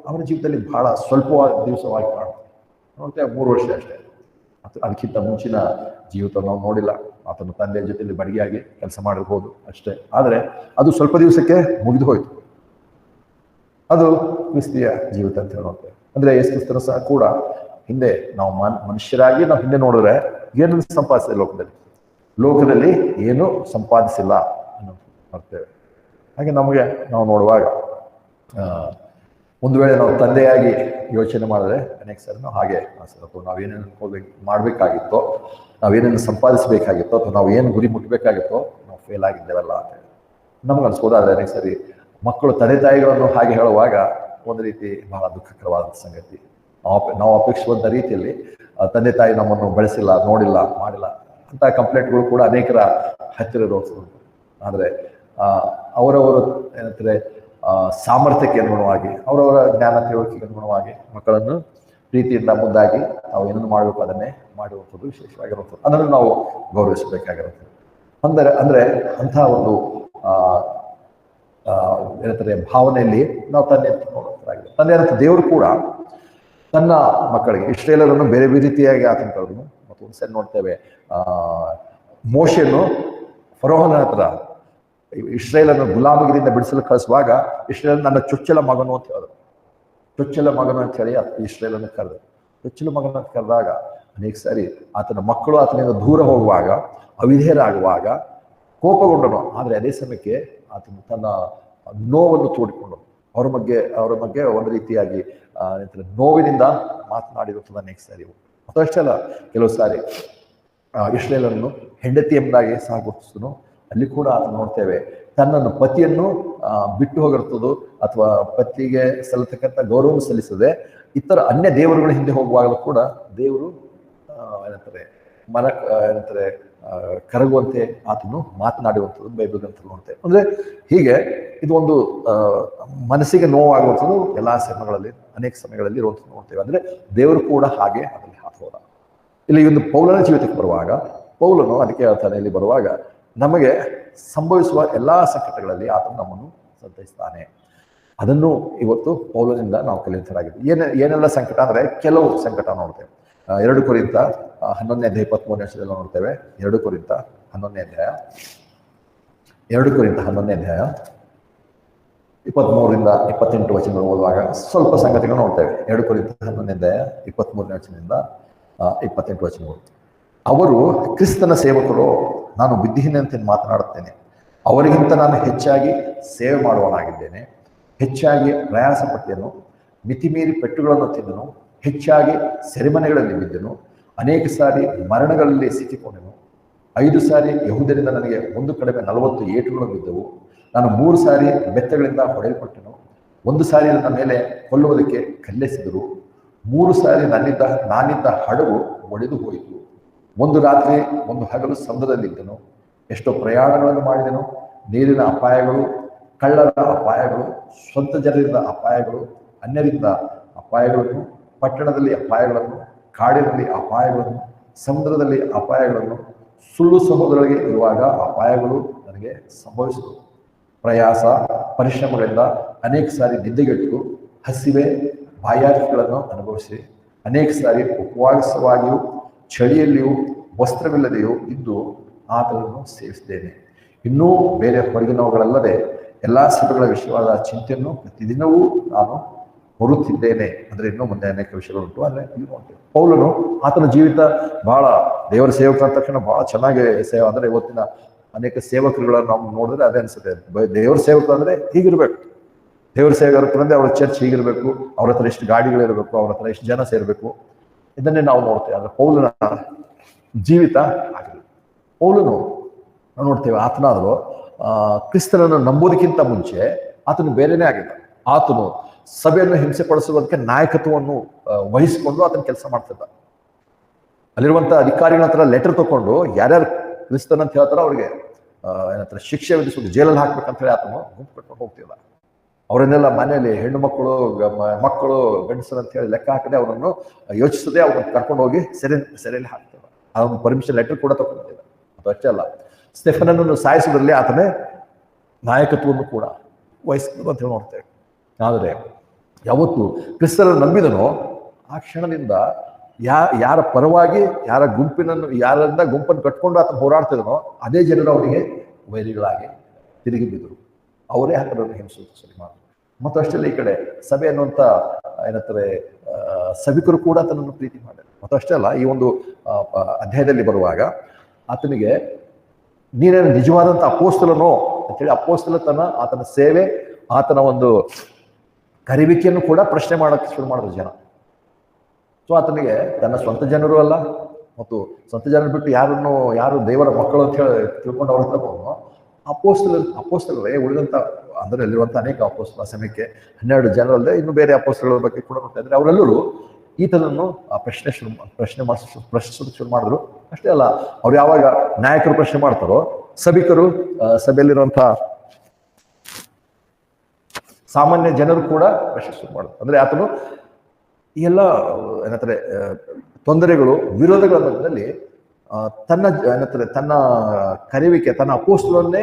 Speaker 1: ಅವನ ಜೀವಿತದಲ್ಲಿ ಬಹಳ ಸ್ವಲ್ಪವಾದ ದಿವಸವಾಗಿ ಕಾಣುತ್ತೆ. 3 ವರ್ಷ ಅಷ್ಟೇ. ಅದಕ್ಕಿಂತ ಮುಂಚಿನ ಜೀವಿತ ನಾವು ನೋಡಿಲ್ಲ. ಆತನ ತಂದೆಯ ಜೊತೆಯಲ್ಲಿ ಬಡಿಗೆಯಾಗಿ ಕೆಲಸ ಮಾಡಿರ್ಬೋದು ಅಷ್ಟೇ. ಆದರೆ ಅದು ಸ್ವಲ್ಪ ದಿವಸಕ್ಕೆ ಮುಗಿದು ಹೋಯಿತು. ಅದು ಕ್ರಿಸ್ತಿಯ ಜೀವಿತ ಅಂತ ಹೇಳುತ್ತೆ. ಅಂದ್ರೆ ಯೇಸು ಕ್ರಿಸ್ತನು ಸಹ ಕೂಡ ಹಿಂದೆ ನಾವು ಮನುಷ್ಯರಾಗಿ ನಾವು ಹಿಂದೆ ನೋಡಿದ್ರೆ ಏನನ್ನು ಸಂಪಾದಿಸಿದೆ ಲೋಕದಲ್ಲಿ ಏನೂ ಸಂಪಾದಿಸಿಲ್ಲ ಅನ್ನೋದು ನೋಡ್ತೇವೆ. ಹಾಗೆ ನಮಗೆ ನಾವು ನೋಡುವಾಗ ಒಂದು ವೇಳೆ ನಾವು ತಂದೆಯಾಗಿ ಯೋಚನೆ ಮಾಡಿದ್ರೆ ಅನೇಕ ಸರಿ ನಾವು ಹಾಗೆ ನಾವೇನೇನು ಮಾಡಬೇಕಾಗಿತ್ತೋ, ನಾವೇನೇನು ಸಂಪಾದಿಸಬೇಕಾಗಿತ್ತೋ ಅಥವಾ ನಾವು ಏನು ಗುರಿ ಮುಟ್ಟಬೇಕಾಗಿತ್ತೋ ನಾವು ಫೇಲ್ ಆಗಿದ್ದೇವಲ್ಲ ಅಂತ ನಮ್ಗೆ ಅನ್ಸ್ಬೋದಾದ್ರೆ ಅನೇಕ ಸರಿ ಮಕ್ಕಳು ತಂದೆ ತಾಯಿಗಳನ್ನು ಹಾಗೆ ಹೇಳುವಾಗ ಒಂದು ರೀತಿ ಬಹಳ ದುಃಖಕರವಾದಂಥ ಸಂಗತಿ. ನಾವು ಅಪೇಕ್ಷಿಸುವಂಥ ರೀತಿಯಲ್ಲಿ ತಂದೆ ತಾಯಿ ನಮ್ಮನ್ನು ಬೆಳೆಸಿಲ್ಲ, ನೋಡಿಲ್ಲ, ಮಾಡಿಲ್ಲ ಅಂತ ಕಂಪ್ಲೇಂಟ್ಗಳು ಕೂಡ ಅನೇಕರ ಹತ್ತಿರ ಇರೋದು. ಆದರೆ ಅವರವರು ಏನಂತಾರೆ ಸಾಮರ್ಥ್ಯಕ್ಕೆ ಅನುಗುಣವಾಗಿ ಅವರವರ ಜ್ಞಾನ ತಿಳುವಳಿಕೆಗೆ ಅನುಗುಣವಾಗಿ ಮಕ್ಕಳನ್ನು ಪ್ರೀತಿಯಿಂದ ಮುದ್ದಾಗಿ ನಾವು ಏನನ್ನು ಮಾಡಬೇಕು ಅದನ್ನೇ ಮಾಡುವಂಥದ್ದು ವಿಶೇಷವಾಗಿರುವಂಥದ್ದು. ಅದನ್ನು ನಾವು ಗೌರವಿಸಬೇಕಾಗಿರುತ್ತದೆ. ಅಂದರೆ ಅಂತಹ ಒಂದು ಏನಂತಾರೆ ಭಾವನೆಯಲ್ಲಿ ನಾವು ತಂದೆ ಅಂತ ನೋಡುವಂಥದ್ದಾಗಿದೆ. ತಂದೆ ಅಂತ ದೇವರು ಕೂಡ ತನ್ನ ಮಕ್ಕಳಿಗೆ ಇಸ್ರೇಲರನ್ನು ಬೇರೆ ಬೇರೆ ರೀತಿಯಾಗಿ ಆತನ ಕರೆದನು. ಮತ್ತು ಒಂದು ಸರಿ ನೋಡ್ತೇವೆ ಮೋಶೆಯನ್ನು ಫರೋಹನ ಹತ್ರ ಇಸ್ರೇಲನ್ನು ಗುಲಾಮಗಿರಿಯಿಂದ ಬಿಡಿಸಲು ಕಳಿಸುವಾಗ ಇಸ್ರೇಲ್ ನನ್ನ ಚೊಚ್ಚಲ ಮಗನು ಅಂತ ಹೇಳಿದ್ರು. ಚೊಚ್ಚಲ ಮಗನು ಅಂತ ಹೇಳಿ ಇಸ್ರೇಲನ್ನು ಕರೆದು ಚೊಚ್ಚಲ ಮಗನ ಅಂತ ಕರೆದಾಗ ಅನೇಕ ಸಾರಿ ಆತನ ಮಕ್ಕಳು ಆತನಿಂದ ದೂರ ಹೋಗುವಾಗ, ಅವಿಧೇಯರಾಗುವಾಗ ಕೋಪಗೊಂಡನು. ಆದರೆ ಅದೇ ಸಮಯಕ್ಕೆ ಆತನು ತನ್ನ ನೋವನ್ನು ತೋಡಿಕೊಂಡು ಅವರ ಬಗ್ಗೆ ಒಂದು ರೀತಿಯಾಗಿ ನೋವಿನಿಂದ ಮಾತನಾಡಿರುತ್ತದೆ ಅನೇಕ ಸಾರಿ. ಮತ್ತು ಅಷ್ಟೇ ಅಲ್ಲ, ಕೆಲವು ಸಾರಿ ಇಸ್ರೇಲನ್ನು ಹೆಂಡತಿ ಎಂಬುದಾಗಿ ಸಹ ಗುರುತಿಸಿದನು. ಅಲ್ಲಿ ಕೂಡ ಆತ ನೋಡ್ತೇವೆ ತನ್ನನ್ನು ಪತಿಯನ್ನು ಬಿಟ್ಟು ಹೋಗಿರ್ತದ್ದು ಅಥವಾ ಪತಿಗೆ ಸಲ್ಲತಕ್ಕಂಥ ಗೌರವ ಸಲ್ಲಿಸದೆ ಇತರ ಅನ್ಯ ದೇವರುಗಳ ಹಿಂದೆ ಹೋಗುವಾಗಲೂ ಕೂಡ ದೇವರು ಏನಂತಾರೆ ಕರಗುವಂತೆ ಆತನು ಮಾತನಾಡುವಂಥದ್ದು ಬೈಬಲ್ ಗ್ರಂಥದಲ್ಲಿ ನೋಡ್ತೇವೆ. ಅಂದ್ರೆ ಹೀಗೆ ಇದು ಒಂದು ಮನಸ್ಸಿಗೆ ನೋವಾಗುವಂಥದ್ದು ಎಲ್ಲಾ ಸಮಯಗಳಲ್ಲಿ ಅನೇಕ ಸಮಯಗಳಲ್ಲಿ ಇರುವಂಥದ್ದು ನೋಡ್ತೇವೆ. ಅಂದ್ರೆ ದೇವರು ಕೂಡ ಹಾಗೆ ಅದರಲ್ಲಿ ಹೋದ. ಇಲ್ಲಿ ಒಂದು ಪೌಲನ ಜೀವಿತಕ್ಕೆ ಬರುವಾಗ ಪೌಲನು ಅದಕ್ಕೆ ಹೇಳ್ತಾನೆ, ಇಲ್ಲಿ ಬರುವಾಗ ನಮಗೆ ಸಂಭವಿಸುವ ಎಲ್ಲಾ ಸಂಕಟಗಳಲ್ಲಿ ಆತನು ನಮ್ಮನ್ನು ಸಂತೈಸ್ತಾನೆ. ಅದನ್ನು ಇವತ್ತು ಪೌಲನಿಂದ ನಾವು ಕಲಿಯುವಂತಾಗಿದೆ. ಏನೆಲ್ಲ ಸಂಕಟ ಅಂದ್ರೆ ಕೆಲವು ಸಂಕಟ ನೋಡ್ತೇವೆ. 2 ಕೊರಿಂಥ 11ನೇ ಅಧ್ಯಾಯ 23ನೇ ವರ್ಷದಲ್ಲಿ ನೋಡ್ತೇವೆ. 2 ಕೊರಿಂಥ 11ನೇ ಅಧ್ಯಾಯ 23ರಿಂದ 28 ವಚನ ಓದುವಾಗ ಸ್ವಲ್ಪ ಸಂಗತಿಗಳು ನೋಡ್ತೇವೆ. 2 ಕೊರಿಂಥ 11ನೇ ಅಧ್ಯಾಯ 23ನೇ ವಚನದಿಂದ 28 ವಚನಗಳು. ಅವರು ಕ್ರಿಸ್ತನ ಸೇವಕರು, ನಾನು ಬುದ್ಧಿಹೀನಂತೆ ಮಾತನಾಡುತ್ತೇನೆ. ಅವರಿಗಿಂತ ನಾನು ಹೆಚ್ಚಾಗಿ ಸೇವೆ ಮಾಡುವವನಾಗಿದ್ದೇನೆ. ಹೆಚ್ಚಾಗಿ ಪ್ರಯಾಸ ಪಟ್ಟೆನು, ಮಿತಿಮೀರಿ ಪೆಟ್ಟುಗಳನ್ನು ತಿಂದನು, ಹೆಚ್ಚಾಗಿ ಸೆರೆಮನೆಗಳಲ್ಲಿ ಬಿದ್ದನು, ಅನೇಕ ಸಾರಿ ಮರಣಗಳಲ್ಲಿ ಸಿಕ್ಕಿಕೊಂಡೆನು. 5 ಸಾರಿ ಯಹೂದ್ಯರಿಂದ ನನಗೆ ಒಂದು ಕಡಿಮೆ 40 ಏಟುಗಳು ಬಿದ್ದವು. ನಾನು 3 ಸಾರಿ ಬೆತ್ತಗಳಿಂದ ಹೊಡೆಯಲ್ಪಟ್ಟೆನು. 1 ಸಾರಿ ನನ್ನ ಮೇಲೆ ಕೊಲ್ಲುವುದಕ್ಕೆ ಕಲ್ಲೆಸೆದರು. 3 ಸಾರಿ ನಾನಿದ್ದ ಹಡಗು ಒಡೆದು ಹೋಯಿತು. 1 ರಾತ್ರಿ 1 ಹಗಲು ಸಮುದ್ರದಲ್ಲಿದ್ದನು. ಎಷ್ಟೋ ಪ್ರಯಾಣಗಳನ್ನು ಮಾಡಿದೆನು. ನೀರಿನ ಅಪಾಯಗಳು, ಕಳ್ಳರ ಅಪಾಯಗಳು, ಸ್ವಂತ ಜನರಿಂದ ಅಪಾಯಗಳು, ಅನ್ಯರಿಂದ ಅಪಾಯಗಳನ್ನು, ಪಟ್ಟಣದಲ್ಲಿ ಅಪಾಯಗಳನ್ನು, ಕಾಡಿನಲ್ಲಿ ಅಪಾಯಗಳನ್ನು, ಸಮುದ್ರದಲ್ಲಿ ಅಪಾಯಗಳನ್ನು, ಸುಳ್ಳು ಸಹೋದರರಿಗೆ ಇರುವಾಗ ಅಪಾಯಗಳು ನನಗೆ ಸಂಭವಿಸಿದವು. ಪ್ರಯಾಸ ಪರಿಶ್ರಮಗಳಿಂದ ಅನೇಕ ಸಾರಿ ನಿದ್ದೆಗೆಟ್ಟು ಹಸಿವೆ ಬಾಯಾರಿಕೆಗಳನ್ನು ಅನುಭವಿಸಿ ಅನೇಕ ಸಾರಿ ಉಪವಾಸವಾಗಿಯೂ ಚಳಿಯಲ್ಲಿಯೂ ವಸ್ತ್ರವಿಲ್ಲದೆಯೂ ಇದ್ದು ಆತನನ್ನು ಸೇವಿಸಿದ್ದೇನೆ. ಇನ್ನೂ ಬೇರೆ ಹೊರಗಿನವುಗಳಲ್ಲದೆ ಎಲ್ಲ ಸಭೆಗಳ ವಿಷಯವಾದ ಚಿಂತೆಯನ್ನು ಪ್ರತಿದಿನವೂ ನಾನು ಹೊರುತ್ತಿದ್ದೇನೆ. ಅಂದರೆ ಇನ್ನೂ ಮುಂದೆ ಅನೇಕ ವಿಷಯಗಳುಂಟು. ಆದರೆ ಇಲ್ಲಿ ನೋಡ್ತೇವೆ ಪೌಲನು ಆತನ ಜೀವಿತ ಬಹಳ ದೇವರ ಸೇವಕ ಅಂದ ತಕ್ಷಣ ಬಹಳ ಚೆನ್ನಾಗಿ ಸೇವೆ. ಅಂದರೆ ಇವತ್ತಿನ ಅನೇಕ ಸೇವಕರುಗಳನ್ನು ನಾವು ನೋಡಿದ್ರೆ ಅದೇ ಅನ್ಸುತ್ತೆ. ದೇವರ ಸೇವಕರು ಅಂದರೆ ಹೀಗಿರ್ಬೇಕು. ದೇವರ ಸೇವಕರು ಅಂದ್ರೆ ಅವ್ರ ಚರ್ಚ್ ಹೀಗಿರ್ಬೇಕು, ಅವ್ರ ಹತ್ರ ಎಷ್ಟು ಗಾಡಿಗಳಿರಬೇಕು, ಅವ್ರ ಹತ್ರ ಎಷ್ಟು ಜನ ಸೇರಬೇಕು, ಇದನ್ನೇ ನಾವು ನೋಡ್ತೇವೆ. ಆದರೆ ಪೌಲನ ಜೀವಿತ ಆಗಿಲ್ಲ. ಪೌಲನು ನಾವು ನೋಡ್ತೇವೆ ಆತನಾದರೂ ಕ್ರಿಸ್ತನನ್ನು ನಂಬೋದಕ್ಕಿಂತ ಮುಂಚೆ ಆತನು ಬೇರೆನೇ ಆಗಿದ್ದ. ಆತನು ಸಭೆಯನ್ನು ಹಿಂಸೆ ಪಡಿಸುವುದಕ್ಕೆ ನಾಯಕತ್ವವನ್ನು ವಹಿಸಿಕೊಂಡು ಆತನ ಕೆಲಸ ಮಾಡ್ತಿದ್ದ. ಅಲ್ಲಿರುವಂಥ ಅಧಿಕಾರಿಗಳ ಹತ್ರ ಲೆಟರ್ ತಗೊಂಡು ಯಾರ್ಯಾರು ಕ್ರಿಸ್ತನ್ ಅಂತ ಹೇಳ್ತಾರೋ ಅವ್ರಿಗೆ ಏನಂತಾರೆ ಶಿಕ್ಷೆ ವಿಧಿಸೋದು, ಜೈಲಲ್ಲಿ ಹಾಕ್ಬೇಕಂತ ಹೇಳಿ ಆತನು ಗುಂಪು ಕಟ್ಕೊಂಡು ಹೋಗ್ತಿದ್ದ. ಅವರನ್ನೆಲ್ಲ ಮನೆಯಲ್ಲಿ ಹೆಣ್ಣು ಮಕ್ಕಳು ಗಂಡಸರು ಅಂತ ಹೇಳಿ ಲೆಕ್ಕ ಹಾಕದೆ ಅವರನ್ನು ಯೋಚಿಸದೆ ಅವ್ರನ್ನ ಕರ್ಕೊಂಡು ಹೋಗಿ ಸೆರೆಯಲ್ಲಿ ಹಾಕ್ತಿದ್ದ. ಅವನು ಪರ್ಮಿಷನ್ ಲೆಟರ್ ಕೂಡ ತಗೊಂಡಿದ್ದ. ಅದು ಅಷ್ಟೇ ಅಲ್ಲ, ಸ್ಟೆಫನನ್ನು ಸಾಯಿಸೋದ್ರಲ್ಲಿ ಆತನೇ ನಾಯಕತ್ವವನ್ನು ಕೂಡ ವಹಿಸಿದ್ರು ಅಂತ ಹೇಳಿ ನೋಡ್ತೇವೆ. ಆದರೆ ಯಾವತ್ತು ಕ್ರಿಸ್ತರನ್ನು ನಂಬಿದನೋ ಆ ಕ್ಷಣದಿಂದ ಯಾರ ಪರವಾಗಿ ಯಾರಿಂದ ಗುಂಪನ್ನು ಕಟ್ಕೊಂಡು ಆತನ ಹೋರಾಡ್ತಿದನೋ ಅದೇ ಜನರು ಅವನಿಗೆ ವೈರಿಗಳಾಗಿ ತಿರುಗಿ ಬಿದ್ದರು. ಅವರೇ ಆತನನ್ನು ಹಿಂಸೆ ಸರಿ ಮಾಡಿದ್ರು. ಮತ್ತು ಅಷ್ಟೆಲ್ಲ ಈ ಕಡೆ ಸಭೆ ಅನ್ನುವಂಥ ಏನಂತಾರೆ ಸಭಿಕರು ಕೂಡ ಆತನನ್ನು ಪ್ರೀತಿ ಮಾಡಿದ್ರು. ಮತ್ತು ಅಷ್ಟೇ ಅಲ್ಲ, ಈ ಒಂದು ಅಧ್ಯಾಯದಲ್ಲಿ ಬರುವಾಗ ಆತನಿಗೆ ನೀನೇನು ನಿಜವಾದಂಥ ಅಪೋಸ್ತಲನೋ ಅಂತೇಳಿ ಅಪೋಸ್ತಲತನ, ಆತನ ಸೇವೆ, ಆತನ ಒಂದು ಕರಿವಿಕೆಯನ್ನು ಕೂಡ ಪ್ರಶ್ನೆ ಮಾಡೋಕ್ಕೆ ಶುರು ಮಾಡಿದ್ರು ಜನ. ಸೊ ಆತನಿಗೆ ತನ್ನ ಸ್ವಂತ ಜನರು ಅಲ್ಲ ಮತ್ತು ಸ್ವಂತ ಜನರು ಬಿಟ್ಟು ಯಾರು ದೇವರ ಮಕ್ಕಳು ಅಂತ ಹೇಳಿ ತಿಳ್ಕೊಂಡು ಅವ್ರ ಹತ್ರ ಹೋಗೋನು ಅಪೋಸ್ತಲರೇ ಉಳಿದಂಥ ಅಂದರೆ ಅಲ್ಲಿರುವಂಥ ಅನೇಕ ಅಪೋಸ್ತಲ ಸಮಯಕ್ಕೆ 12 ಜನರಲ್ಲದೆ ಇನ್ನು ಬೇರೆ ಅಪೋಸ್ತಲರ ಬಗ್ಗೆ ಕೂಡ ನೋಡ್ತಾ ಇದ್ದಾರೆ. ಅವರೆಲ್ಲರೂ ಈತನನ್ನು ಪ್ರಶ್ನಿಸೋದಕ್ಕೆ ಶುರು ಮಾಡಿದ್ರು. ಅಷ್ಟೇ ಅಲ್ಲ, ಅವ್ರು ಯಾವಾಗ ನಾಯಕರು ಪ್ರಶ್ನೆ ಮಾಡ್ತಾರೋ ಸಭಿಕರು ಸಭೆಯಲ್ಲಿರುವಂಥ ಸಾಮಾನ್ಯ ಜನರು ಕೂಡ ಪ್ರಶ್ನೆ ಶುರು ಮಾಡಿದ್ರು. ಅಂದರೆ ಆತನು ಈ ಎಲ್ಲ ಏನಂತಾರೆ ತೊಂದರೆಗಳು ವಿರೋಧಗಳ ಮಧ್ಯದಲ್ಲಿ ತನ್ನ ಕರೆಯುವಿಕೆ, ತನ್ನ ಅಪೋಸ್ತಲನ್ನೇ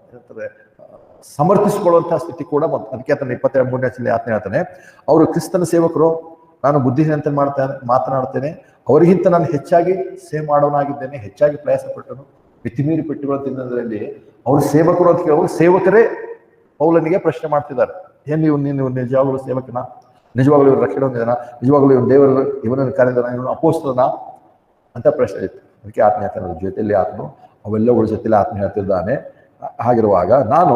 Speaker 1: ಏನಂತಾರೆ ಸಮರ್ಥಿಸಿಕೊಳ್ಳುವಂತಹ ಸ್ಥಿತಿ ಕೂಡ ಬಂತು. ಅದಕ್ಕೆ ಆತನ 23ನೇ ಆತನೇ ಹೇಳ್ತಾನೆ, ಅವರು ಕ್ರಿಸ್ತನ ಸೇವಕರು, ನಾನು ಬುದ್ಧಿಹೀನತೆ ಮಾತನಾಡ್ತೇನೆ, ಅವರಿಗಿಂತ ನಾನು ಹೆಚ್ಚಾಗಿ ಸೇವೆ ಮಾಡೋನಾಗಿದ್ದೇನೆ, ಹೆಚ್ಚಾಗಿ ಪ್ರಯಾಸ ಪಟ್ಟನು, ಮಿತಿಮೀರಿ ಪೆಟ್ಟುಗಳು ತಿನ್ನೋದ್ರಲ್ಲಿ ಅವರು ಸೇವಕರು ಅಂತ ಕೇಳುವ ಸೇವಕರೇ ಪೌಲನಿಗೆ ಪ್ರಶ್ನೆ ಮಾಡ್ತಿದ್ದಾರೆ. ನೀನು ನಿಜವಾಗ್ಲೂ ಸೇವಕನ, ನಿಜವಾಗ್ಲೂ ಇವರು ರಕ್ಷಣೆ ಹೊಂದಿದಾನ, ನಿಜವಾಗ್ಲೂ ಇವನು ದೇವರು ಇವನನ್ನು ಕರೆದಾನ, ಇವನು ಅಪೋಸ್ತಲನ ಅಂತ ಪ್ರಶ್ನೆ ಇತ್ತು. ಅದಕ್ಕೆ ಆತ್ಮ ಹೇಳ್ತಾನೆ ಜೊತೆಯಲ್ಲಿ ಆತನು ಅವೆಲ್ಲಗಳ ಜೊತೆಯಲ್ಲಿ ಆತ್ಮ ಹೇಳ್ತಿದ್ದಾನೆ. ಹಾಗಿರುವಾಗ ನಾನು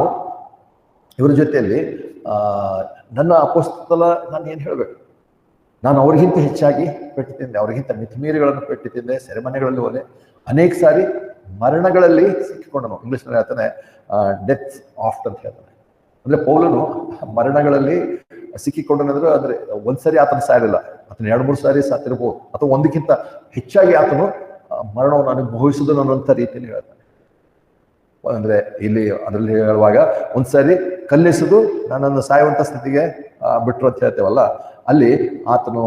Speaker 1: ಇವರ ಜೊತೆಯಲ್ಲಿ ನನ್ನ ಅಪೋಸ್ತಲ ನಾನು ಏನು ಹೇಳಬೇಕು? ನಾನು ಅವ್ರಿಗಿಂತ ಹೆಚ್ಚಾಗಿ ಪೆಟ್ಟು ತಿಂದೆ, ಅವ್ರಿಗಿಂತ ಮಿತಿಮೀರಿಗಳನ್ನು ಪೆಟ್ಟು ತಿಂದೆ, ಸೆರೆಮನೆಗಳಲ್ಲಿ ಹೋದೆ, ಅನೇಕ ಸಾರಿ ಮರಣಗಳಲ್ಲಿ ಸಿಕ್ಕಿಕೊಂಡನು. ಇಂಗ್ಲೀಷ್ನಲ್ಲಿ ಹೇಳ್ತಾನೆ ಡೆತ್ ಆಫ್ಟ್ ಅಂತ ಹೇಳ್ತಾನೆ. ಅಂದರೆ ಪೌಲನು ಮರಣಗಳಲ್ಲಿ ಸಿಕ್ಕಿಕೊಂಡನಂದ್ರೆ ಅಂದರೆ ಒಂದ್ಸರಿ ಆತನ ಸಾಯಲಿಲ್ಲ, ಆತನ 2-3 ಸಾರಿ ಸಾತಿರ್ಬೋದು, ಅಥವಾ ಒಂದಕ್ಕಿಂತ ಹೆಚ್ಚಾಗಿ ಆತನು ಮರಣವನ್ನು ಅನುಭವಿಸುವುದು ಅನ್ನುವಂಥ ರೀತಿಯಲ್ಲಿ ಹೇಳ್ತಾನೆ. ಅಂದರೆ ಇಲ್ಲಿ ಅದರಲ್ಲಿ ಹೇಳುವಾಗ ಒಂದ್ಸರಿ ಕಲ್ಲಿಸುದು ನನ್ನನ್ನು ಸಾಯುವಂಥ ಸ್ಥಿತಿಗೆ ಬಿಟ್ಟರು ಅಂತ ಹೇಳ್ತೇವಲ್ಲ, ಅಲ್ಲಿ ಆತನು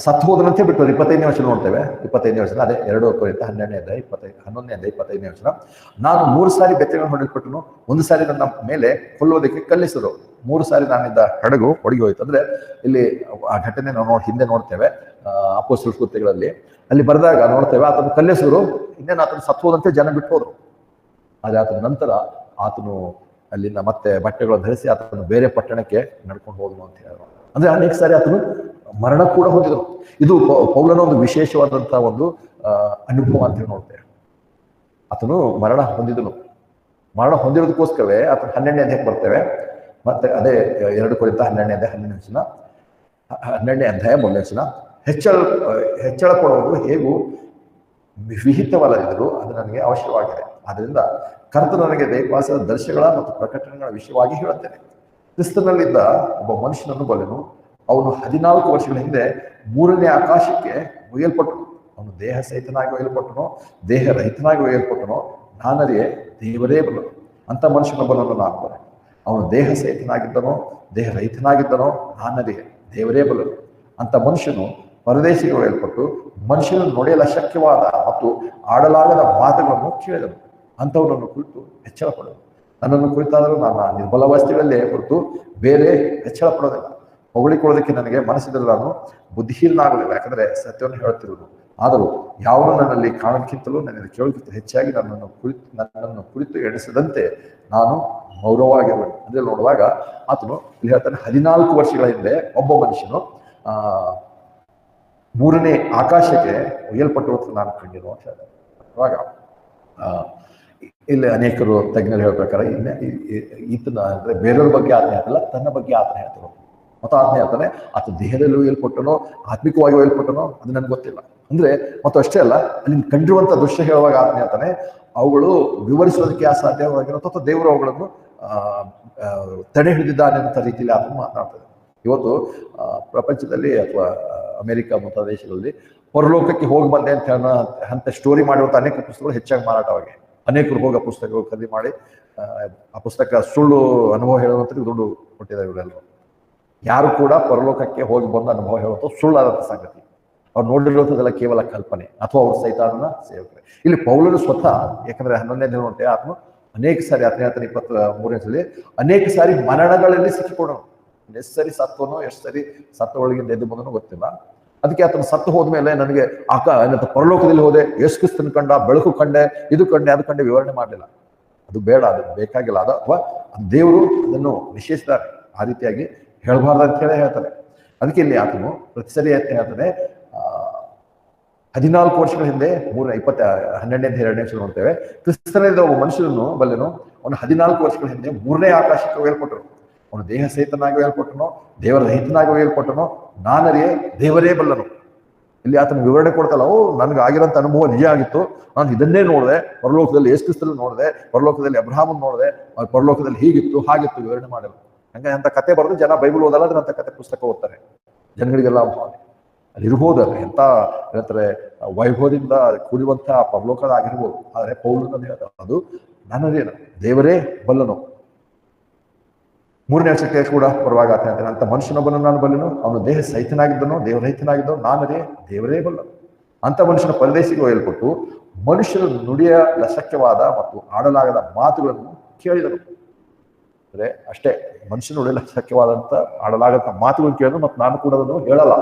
Speaker 1: ಸತ್ತು ಹೋದನಂತೆ ಬಿಟ್ಟರು. 25ನೇ ವಚನ ನೋಡ್ತೇವೆ. 25ನೇ ವಚನ ಅದೇ 2 ಕೊರಿಂಥ 11ನೇ ಅಧ್ಯಾಯ 25ನೇ ವಚನ. ನಾನು 3 ಸಾರಿ ಬೆತ್ತಗಳನ್ನು ಹೊಡೆಯಲ್ಪಟ್ಟನು, 1 ಸಾರಿ ನನ್ನ ಮೇಲೆ ಕೊಲ್ಲುವುದಕ್ಕೆ ಕಲ್ಲಿಸಿದರು, 3 ಸಾರಿ ನಾನಿದ್ದ ಹಡಗು ಒಡಗಿ ಹೋಯ್ತು. ಅಂದ್ರೆ ಇಲ್ಲಿ ಆ ಘಟನೆ ನಾವು ಹಿಂದೆ ನೋಡ್ತೇವೆ ಅಪೊಸ್ತಲರ ಕೃತ್ಯಗಳಲ್ಲಿ. ಅಲ್ಲಿ ಬರೆದಾಗ ನೋಡ್ತೇವೆ ಆತನು ಕಲ್ಲಿಸಿದ್ರು, ಇನ್ನೇನು ಆತನು ಸತ್ತು ಹೋದಂತೆ ಜನ ಬಿಟ್ಟು ಹೋದ್ರು. ಆದರೆ ಆತನ ನಂತರ ಆತನು ಅಲ್ಲಿಂದ ಮತ್ತೆ ಬಟ್ಟೆಗಳನ್ನು ಧರಿಸಿ ಆತನು ಬೇರೆ ಪಟ್ಟಣಕ್ಕೆ ನಡ್ಕೊಂಡು ಹೋದನು ಅಂತ ಹೇಳುವ. ಅಂದ್ರೆ ಅನೇಕ ಸಾರಿ ಆತನು ಮರಣ ಕೂಡ ಹೊಂದಿದರು. ಇದು ಪೌಲನ ಒಂದು ವಿಶೇಷವಾದಂಥ ಒಂದು ಅನುಭವ ಅಂತ ಹೇಳಿ ನೋಡ್ತೇವೆ. ಆತನು ಮರಣ ಹೊಂದಿದನು. ಮರಣ ಹೊಂದಿರೋದಕ್ಕೋಸ್ಕರವೇ ಆತನು 12ನೇ ಅಧ್ಯಾಯಕ್ಕೆ ಬರ್ತೇವೆ. ಮತ್ತೆ ಅದೇ 2 ಕೊರಿಂಥ 12ನೇ ಅಧ್ಯಾಯ 12ನೇ ಅಧ್ಯಾಯ 1ನೇ ವಚನ. ಹೆಚ್ಚಳ ಕೊಡುವುದು ಹೇಗೂ ವಿಹಿತವಲ್ಲದಿದ್ದರೂ ಅದು ನನಗೆ ಅವಶ್ಯವಾಗಿದೆ. ಆದ್ದರಿಂದ ಕರ್ತನು ನನಗೆ ದೈವಾಸದ ದರ್ಶನಗಳ ಮತ್ತು ಪ್ರಕಟಣೆಗಳ ವಿಷಯವಾಗಿ ಹೇಳುತ್ತೇನೆ. ಕ್ರಿಸ್ತನಲ್ಲಿದ್ದ ಒಬ್ಬ ಮನುಷ್ಯನನ್ನು ಬಲ್ಲೆನು. ಅವನು 14 ವರ್ಷಗಳ ಹಿಂದೆ 3ನೇ ಆಕಾಶಕ್ಕೆ ಒಯ್ಯಲ್ಪಟ್ಟನು. ಅವನು ದೇಹ ಸಹಿತನಾಗಿ ಒಯ್ಯಲ್ಪಟ್ಟನು, ದೇಹ ರಹಿತನಾಗಿ ಒಯ್ಯಲ್ಪಟ್ಟನು. ನಾನರಿಯೇ, ದೇವರೇ ಬಲ್ಲನು. ಅಂಥ ಮನುಷ್ಯನೊಬ್ಬನನ್ನು ನಾನು ಬಲ್ಲೆ. ಅವನು ದೇಹ ಸಹಿತನಾಗಿದ್ದನೋ ದೇಹ ರಹಿತನಾಗಿದ್ದನೋ ನಾನರಿಯೇ, ದೇವರೇ ಬಲ್ಲನು. ಅಂಥ ಮನುಷ್ಯನು ಪರದೇಶಿಗೆ ಒಯ್ಯಲ್ಪಟ್ಟು ಮನುಷ್ಯನನ್ನು ನೋಡಿಯಲು ಅಶಕ್ಯವಾದ ಮತ್ತು ಆಡಲಾಗದ ಮಾತುಗಳನ್ನು ಕೇಳಿದನು. ಅಂಥವನನ್ನು ಕುರಿತು ಹೆಚ್ಚಳ ಪಡೋದು. ನನ್ನನ್ನು ಕುರಿತಾದರೂ ನಾನು ನಿರ್ಬಲವಸ್ಥೆಗಳಲ್ಲೇ ಹೊರತು ಬೇರೆ ಹೆಚ್ಚಳ ಪಡೋದಿಲ್ಲ. ಹೊಗಳಿಕೊಳ್ಳೋದಕ್ಕೆ ನನಗೆ ಮನಸ್ಸಿದ್ರೆ ನಾನು ಬುದ್ಧಿಹೀನಾಗಲಿಲ್ಲ, ಯಾಕಂದರೆ ಸತ್ಯವನ್ನು ಹೇಳುತ್ತಿರುವುದು. ಆದರೂ ಯಾವನು ನನ್ನಲ್ಲಿ ಕಾಣೋದಕ್ಕಿಂತಲೂ ನನ್ನಲ್ಲಿ ಕೇಳೋದಕ್ಕಿಂತ ಹೆಚ್ಚಾಗಿ ನನ್ನನ್ನು ಕುರಿತು ಎಣಿಸದಂತೆ ನಾನು ಮೌನವಾಗಿರುವೆ. ಅಂದರೆ ನೋಡುವಾಗ ಆತನು ಇಲ್ಲಿ ಹೇಳ್ತಾನೆ, 14 ವರ್ಷಗಳ ಹಿಂದೆ ಒಬ್ಬ ಮನುಷ್ಯನು ಮೂರನೇ ಆಕಾಶಕ್ಕೆ ಒಯ್ಯಲ್ಪಟ್ಟಿರುವಂತ ನಾನು ಕಂಡಿರುವ ಅಂತ ಹೇಳ್ತಾರೆ. ಅವಾಗ ಇಲ್ಲಿ ಅನೇಕರು ತಜ್ಞರು ಹೇಳೋ ಪ್ರಕಾರ ಈತನ ಅಂದ್ರೆ ಬೇರೆಯವ್ರ ಬಗ್ಗೆ ಆತನೇ ಹೇಳ್ತಲ್ಲ, ತನ್ನ ಬಗ್ಗೆ ಆತನೇ ಹೇಳ್ತಾರೆ. ಮತ್ತು ಆತನೇ ಹೇಳ್ತಾನೆ, ಆತ ದೇಹದಲ್ಲಿ ಒಯ್ಯಲ್ಪಟ್ಟನೋ ಆತ್ಮಿಕವಾಗಿ ಒಯ್ಯಲ್ಪಟ್ಟನೋ ಅದು ನನಗೆ ಗೊತ್ತಿಲ್ಲ. ಅಂದ್ರೆ ಮತ್ತು ಅಷ್ಟೇ ಅಲ್ಲ, ಅಲ್ಲಿ ಕಂಡಿರುವಂತ ದೃಶ್ಯ ಹೇಳುವಾಗ ಆತನೇ ಹೇಳ್ತಾನೆ, ಅವುಗಳು ವಿವರಿಸೋದಕ್ಕೆ ಅಸಾಧ್ಯವಾಗಿರೋ ಅಥವಾ ದೇವರು ಅವುಗಳನ್ನು ತಡೆ ಹಿಡಿದಿದ್ದಾನೆ ಅಂತ ರೀತಿಯಲ್ಲಿ ಆತನು ಮಾತನಾಡ್ತದೆ. ಇವತ್ತು ಪ್ರಪಂಚದಲ್ಲಿ ಅಥವಾ ಅಮೆರಿಕ ಮುಂತಾದ ದೇಶಗಳಲ್ಲಿ ಪರಲೋಕಕ್ಕೆ ಹೋಗಿ ಬಂದೆ ಅಂತ ಸ್ಟೋರಿ ಮಾಡಿರುವಂಥ ಅನೇಕ ಪುಸ್ತಕಗಳು ಹೆಚ್ಚಾಗಿ ಮಾರಾಟವಾಗಿ, ಅನೇಕರು ಹೋಗಿ ಆ ಪುಸ್ತಕಗಳು ಖರೀದಿ ಮಾಡಿ ಆ ಪುಸ್ತಕ ಸುಳ್ಳು ಅನುಭವ ಹೇಳುವಂಥ ದುಡ್ಡು ಕೊಟ್ಟಿದ್ದಾರೆ ಇವರೆಲ್ಲರೂ. ಯಾರು ಕೂಡ ಪರಲೋಕಕ್ಕೆ ಹೋಗಿ ಬಂದ ಅನುಭವ ಹೇಳುವಂಥ ಸುಳ್ಳಾದಂಥ ಸಂಗತಿ. ಅವ್ರು ನೋಡಿರುವಂಥದ್ದೆಲ್ಲ ಕೇವಲ ಕಲ್ಪನೆ ಅಥವಾ ಅವ್ರ ಸೈತಾನನ ಸೇವಕರೇ. ಇಲ್ಲಿ ಪೌಲನು ಸ್ವತಃ, ಯಾಕಂದ್ರೆ 11ನೇ ದಿನ ನೋಡ್ತೇವೆ, ಆತನು ಅನೇಕ ಸಾರಿ 23ನೇ ಸಲ ಅನೇಕ ಸಾರಿ ಮರಣಗಳಲ್ಲಿ ಸಿಕ್ಕಿಕೊಂಡನು. ಎಷ್ಟು ಸರಿ ಸತ್ವನೋ ಎಷ್ಟು ಸರಿ ಸತ್ತ ಒಳಗಿಂದ ಎದ್ದು ಬಂದನೋ ಗೊತ್ತಿಲ್ಲ. ಅದಕ್ಕೆ ಆತನ ಸತ್ತು ಹೋದ್ಮೇಲೆ ನನಗೆ ಪರಲೋಕದಲ್ಲಿ ಹೋದೆ, ಯೇಸು ಕ್ರಿಸ್ತನ ಕಂಡ, ಬೆಳಕು ಕಂಡೆ, ಇದು ಕಂಡೆ, ಅದು ಕಂಡೆ ವಿವರಣೆ ಮಾಡಲಿಲ್ಲ. ಅದು ಬೇಡ, ಅದು ಬೇಕಾಗಿಲ್ಲ. ಅದು ಅಥವಾ ದೇವರು ಅದನ್ನು ನಿಷೇಧಿಸಿದ್ದಾರೆ, ಆ ರೀತಿಯಾಗಿ ಹೇಳಬಾರ್ದು ಅಂತ ಹೇಳಿ ಹೇಳ್ತಾರೆ. ಅದಕ್ಕೆ ಇಲ್ಲಿ ಆತನು ಪ್ರತಿ ಸರಿ ಅಂತ ಹೇಳ್ತಾನೆ, 14 ವರ್ಷಗಳ ಹಿಂದೆ 12ನೇ 2ನೇ ನೋಡ್ತೇವೆ, ಕ್ರಿಸ್ತನಿಂದ ಒಬ್ಬ ಮನುಷ್ಯನನ್ನು ಬಲ್ಲೆನು, ಅವನು 14 ವರ್ಷಗಳ ಹಿಂದೆ 3ನೇ ಆಕಾಶಕ್ಕೆ ಒಯ್ಯಲ್ಪಟ್ಟರು. ಅವನು ದೇಹ ಸಹಿತನಾಗಿ ಒಯ್ಯಲ್ಪಟ್ಟನೋ ದೇವರ ರಹಿತನಾಗಿ ಒಯ್ಯಲ್ಪಟ್ಟನೋ ನಾನರಿಯೇ ದೇವರೇ ಬಲ್ಲನು. ಇಲ್ಲಿ ಆತನ ವಿವರಣೆ ಕೊಡ್ತಲ್ಲ, ನನ್ಗೆ ಆಗಿರೋಂಥ ಅನುಭವ ನಿಜ ಆಗಿತ್ತು, ನಾನು ಇದನ್ನೇ ನೋಡಿದೆ, ಪರಲೋಕದಲ್ಲಿ ಯೇಸು ಕ್ರಿಸ್ತನನ್ನು ನೋಡಿದೆ, ಪರಲೋಕದಲ್ಲಿ ಅಬ್ರಹಾಮನ್ ನೋಡಿದೆ, ಪರಲೋಕದಲ್ಲಿ ಹೀಗಿತ್ತು ಹಾಗಿತ್ತು ವಿವರಣೆ ಮಾಡಿಲ್ಲ. ಹಂಗೆ ಅಂತ ಕತೆ ಬರೆದು ಜನ ಬೈಬಲ್ ಓದಲ್ಲ, ಅದರಂತ ಕತೆ ಪುಸ್ತಕ ಓದ್ತಾರೆ. ಜನಗಳಿಗೆಲ್ಲ ಅಲ್ಲಿ ಇರ್ಬೋದು, ಎಂತ ಹೇಳ್ತಾರೆ ವೈಭವದಿಂದ ಕೂಡಿರುವಂತಹ ಪರಲೋಕದ ಆಗಿರ್ಬೋದು. ಆದರೆ ಪೌಲನಲ್ಲಿ ಹೇಳ್ತಾರೆ, ಅದು ನನ್ನದೇನು ದೇವರೇ ಬಲ್ಲನು. 3ನೇ ವರ್ಷಕ್ಕೆ ಕೂಡ ಬರುವಾಗ ಆತ ಹೇಳ್ತಾನೆ, ಅಂತ ಮನುಷ್ಯನೊಬ್ಬನು ನಾನು ಬಲ್ಲನು, ಅವನು ದೇಹ ಸಹಿತನಾಗಿದ್ದನು, ದೇವರಹಿತನಾಗಿದ್ದನು, ನಾನರೇ ದೇವರೇ ಬಲ್ಲನು. ಅಂತ ಮನುಷ್ಯನ ಪರದೇಶಿಗೆ ಒಯ್ಯಲ್ಪಟ್ಟು ಮನುಷ್ಯರು ನುಡಿಯಲ ಶಕ್ಯವಾದ ಮತ್ತು ಆಡಲಾಗದ ಮಾತುಗಳನ್ನು ಕೇಳಿದನು. ಅಂದ್ರೆ ಅಷ್ಟೇ, ಮನುಷ್ಯನ ನುಡಿಯಲ ಶಕ್ಯವಾದಂತ ಆಡಲಾಗದ ಮಾತುಗಳನ್ನು ಕೇಳಿದ್ರು, ಮತ್ತು ನಾನು ಕೂಡ ಅದನ್ನು ಹೇಳಲ್ಲ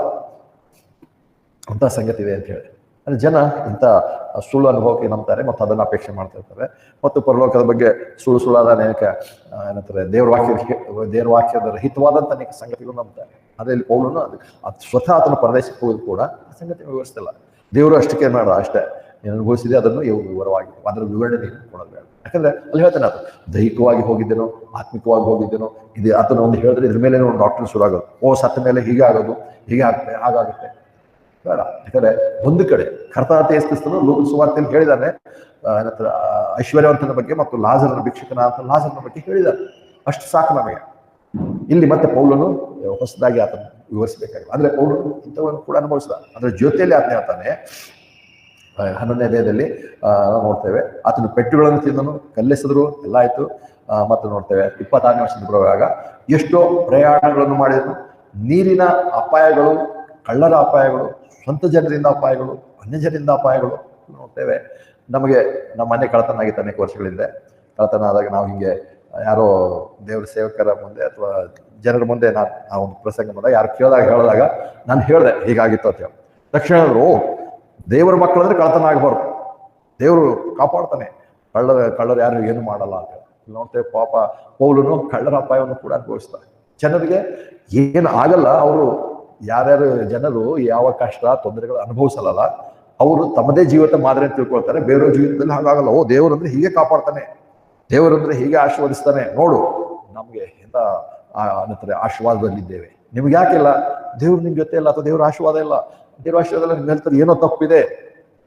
Speaker 1: ಅಂತ ಸಂಗತಿ ಇದೆ ಅಂತ ಹೇಳಿ. ಅಂದ್ರೆ ಜನ ಇಂಥ ಸುಳ್ಳು ಅನುಭವಕ್ಕೆ ನಂಬ್ತಾರೆ ಮತ್ತು ಅದನ್ನು ಅಪೇಕ್ಷೆ ಮಾಡ್ತಾ ಇರ್ತಾರೆ. ಮತ್ತು ಪರಲೋಕದ ಬಗ್ಗೆ ಸುಳ್ಳಾದ ಅನೇಕ ಏನಂತಾರೆ ದೇವರ ವಾಕ್ಯದ ರಹಿತವಾದಂಥ ಅನೇಕ ಸಂಗತಿಗಳು ನಂಬ್ತಾರೆ. ಅದೇ ಇಲ್ಲಿ ಪೌಲನು ಅದು ಸ್ವತಃ ಆತನ ಪರದೇಶಕ್ಕೆ ಹೋಗಿ ಕೂಡ ಆ ಸಂಗತಿ ವಿವರಿಸ್ತಿಲ್ಲ. ದೇವರು ಅಷ್ಟಕ್ಕೆ ಮಾಡ ಅಷ್ಟೇ ನೀನು ಅನುಭವಿಸಿದೆ, ಅದನ್ನು ವಿವರವಾಗಿ ಅದರ ವಿವರಣೆ ನೀನು ಕೊಡೋದು ಬೇಡ. ಯಾಕಂದ್ರೆ ಅಲ್ಲಿ ಹೇಳ್ತಾನೆ, ಅದು ದೈಹಿಕವಾಗಿ ಹೋಗಿದ್ದೇನೋ ಆತ್ಮಿಕವಾಗಿ ಹೋಗಿದ್ದೇನೋ ಇದು ಅದನ್ನು ಒಂದು ಹೇಳಿದ್ರೆ ಇದ್ರ ಮೇಲೆ ಒಂದು ಡಾಕ್ಟರ್ ಶುರು ಆಗೋದು, ಸತ್ತ ಮೇಲೆ ಹೀಗೆ ಆಗೋದು, ಹೀಗೆ ಆಗುತ್ತೆ, ಹಾಗಾಗುತ್ತೆ ಬೇಡ. ಯಾಕಂದ್ರೆ ಒಂದು ಕಡೆ ಕರ್ತನಾದ ಯೇಸು ಕ್ರಿಸ್ತನು ಲೂಕನ ಸುವಾರ್ತೆಯಲ್ಲಿ ಹೇಳಿದ್ದಾನೆ, ಐಶ್ವರ್ಯವಂತನ ಬಗ್ಗೆ ಮತ್ತು ಲಾಜರನ ಭಿಕ್ಷುಕನಾದ ಲಾಜರನ ಬಗ್ಗೆ ಹೇಳಿದ್ದಾನೆ. ಅಷ್ಟು ಸಾಕು ನಮಗೆ. ಇಲ್ಲಿ ಮತ್ತೆ ಪೌಲನು ಹೊಸದಾಗಿ ಆತನ ವಿವರಿಸಬೇಕಾಗಿಲ್ಲ. ಅಂದ್ರೆ ಪೌಲನು ಇಂಥವನ್ನು ಕೂಡ ಅನುಭವಿಸಿದ. ಅದ್ರ ಜೊತೆಯಲ್ಲಿ ಆತನ ಹೇಳ್ತಾನೆ, 11ನೇ ಅಧ್ಯಾಯದಲ್ಲಿ ನೋಡ್ತೇವೆ, ಆತನು ಪೆಟ್ಟುಗಳನ್ನು ತಿಂದನು, ಕಲ್ಲೆಸೆದರು, ಎಲ್ಲ ಆಯ್ತು. ಮತ್ತು ನೋಡ್ತೇವೆ 26ನೇ ವರ್ಷದ ಬರುವಾಗ ಎಷ್ಟೋ ಪ್ರಯಾಣಗಳನ್ನು ಮಾಡಿದನು. ನೀರಿನ ಅಪಾಯಗಳು, ಕಳ್ಳರ ಅಪಾಯಗಳು, ಸ್ವಂತ ಜನರಿಂದ ಅಪಾಯಗಳು, ಅನ್ಯ ಜನರಿಂದ ಅಪಾಯಗಳು ನೋಡ್ತೇವೆ. ನಮಗೆ ನಮ್ಮ ಮನೆ ಕಳ್ಳತನ ಆಗಿತ್ತು ಅನೇಕ ವರ್ಷಗಳಿಂದ. ಕಳ್ಳತನ ಆದಾಗ ನಾವು ಹಿಂಗೆ ಯಾರೋ ದೇವರ ಸೇವಕರ ಮುಂದೆ ಅಥವಾ ಜನರ ಮುಂದೆ ಆ ಒಂದು ಪ್ರಸಂಗ ಬಂದಾಗ ಯಾರು ಹೇಳಿದಾಗ ನಾನು ಹೇಳಿದೆ ಹೀಗಾಗಿತ್ತು ಅಂತ ಹೇಳಿ. ತಕ್ಷಣ ದೇವರ ಮಕ್ಕಳಂದ್ರೆ ಕಳ್ಳತನ ಆಗಬಾರ್ದು, ದೇವರು ಕಾಪಾಡ್ತಾನೆ, ಕಳ್ಳರು ಯಾರು ಏನು ಮಾಡಲ್ಲ ಅಂತ ಹೇಳಿ ನೋಡ್ತೇವೆ. ಪಾಪ ಪೌಲನು ಕಳ್ಳರ ಅಪಾಯವನ್ನು ಕೂಡ ಅನುಭವಿಸ್ತಾರೆ. ಜನರಿಗೆ ಏನು ಆಗಲ್ಲ, ಅವರು ಯಾರ್ಯಾರು ಜನರು ಯಾವ ಕಷ್ಟ ತೊಂದರೆಗಳು ಅನುಭವಿಸಲ್ಲ, ಅವರು ತಮ್ಮದೇ ಜೀವಿತ ಮಾದರಿ ಅಂತ ತಿಳ್ಕೊಳ್ತಾರೆ. ಬೇರೆಯವ್ರ ಜೀವಿತದಲ್ಲಿ ಹಾಗಾಗಲ್ಲ. ದೇವರಂದ್ರೆ ಹೀಗೆ ಕಾಪಾಡ್ತಾನೆ, ದೇವರಂದ್ರೆ ಹೀಗೆ ಆಶೀರ್ವದಿಸ್ತಾನೆ, ನೋಡು ನಮ್ಗೆ ಎಂತ ಆಶೀರ್ವಾದದಲ್ಲಿದ್ದೇವೆ, ನಿಮ್ಗೆ ಯಾಕಿಲ್ಲ, ದೇವ್ರು ನಿಮ್ ಜೊತೆ ಇಲ್ಲ ಅಥವಾ ದೇವ್ರ ಆಶೀರ್ವಾದ ಇಲ್ಲ, ದೇವ್ರ ಆಶೀರ್ವಾದ ನಿಮ್ಗೆ ಹೇಳ್ತಾರೆ ಏನೋ ತಪ್ಪಿದೆ,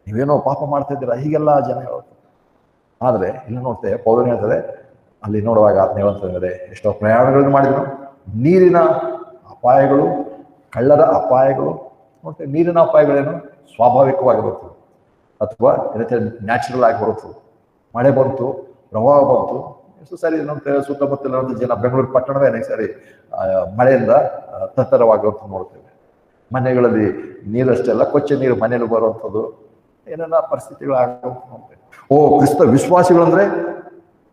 Speaker 1: ನೀವೇನೋ ಪಾಪ ಮಾಡ್ತಾ ಇದ್ದೀರಾ, ಹೀಗೆಲ್ಲ ಜನ ಹೇಳ್ತಾರೆ. ಆದ್ರೆ ಇಲ್ಲಿ ನೋಡ್ತೇವೆ ಪೌಲನು ಹೇಳ್ತಾರೆ, ಅಲ್ಲಿ ನೋಡುವಾಗ ಆತನ ಹೇಳುವಂತಂದ್ರೆ ಎಷ್ಟೋ ಪ್ರಯಾಣಗಳನ್ನು ಮಾಡಿದ್ರು. ನೀರಿನ ಅಪಾಯಗಳು, ಕಳ್ಳರ ಅಪಾಯಗಳು ನೋಡ್ತೇವೆ. ನೀರಿನ ಅಪಾಯಗಳೇನು ಸ್ವಾಭಾವಿಕವಾಗಿ ಬರ್ತದೆ ಅಥವಾ ಏನಂತ ನ್ಯಾಚುರಲ್ ಆಗಿ ಬರುತ್ತದೆ. ಮಳೆ ಬಂತು, ಪ್ರವಾಹ ಬಂತು, ಎಷ್ಟು ಸಾರಿ ನೋಡ್ತೇವೆ ಸುತ್ತಮುತ್ತಲಿನ ಜನ, ಬೆಂಗಳೂರು ಪಟ್ಟಣವೇ ಅನೇಕ ಸಾರಿ ಮಳೆಯಿಂದ ತತ್ತರವಾಗಿರುವಂತ ನೋಡ್ತೇವೆ. ಮನೆಗಳಲ್ಲಿ ನೀರಷ್ಟೇ ಅಲ್ಲ, ಕೊಚ್ಚೆ ನೀರು ಮನೇಲಿ ಬರುವಂಥದ್ದು ಏನೆಲ್ಲ ಪರಿಸ್ಥಿತಿಗಳಾಗ. ಓ ಕ್ರಿಸ್ತ ವಿಶ್ವಾಸಿಗಳಂದ್ರೆ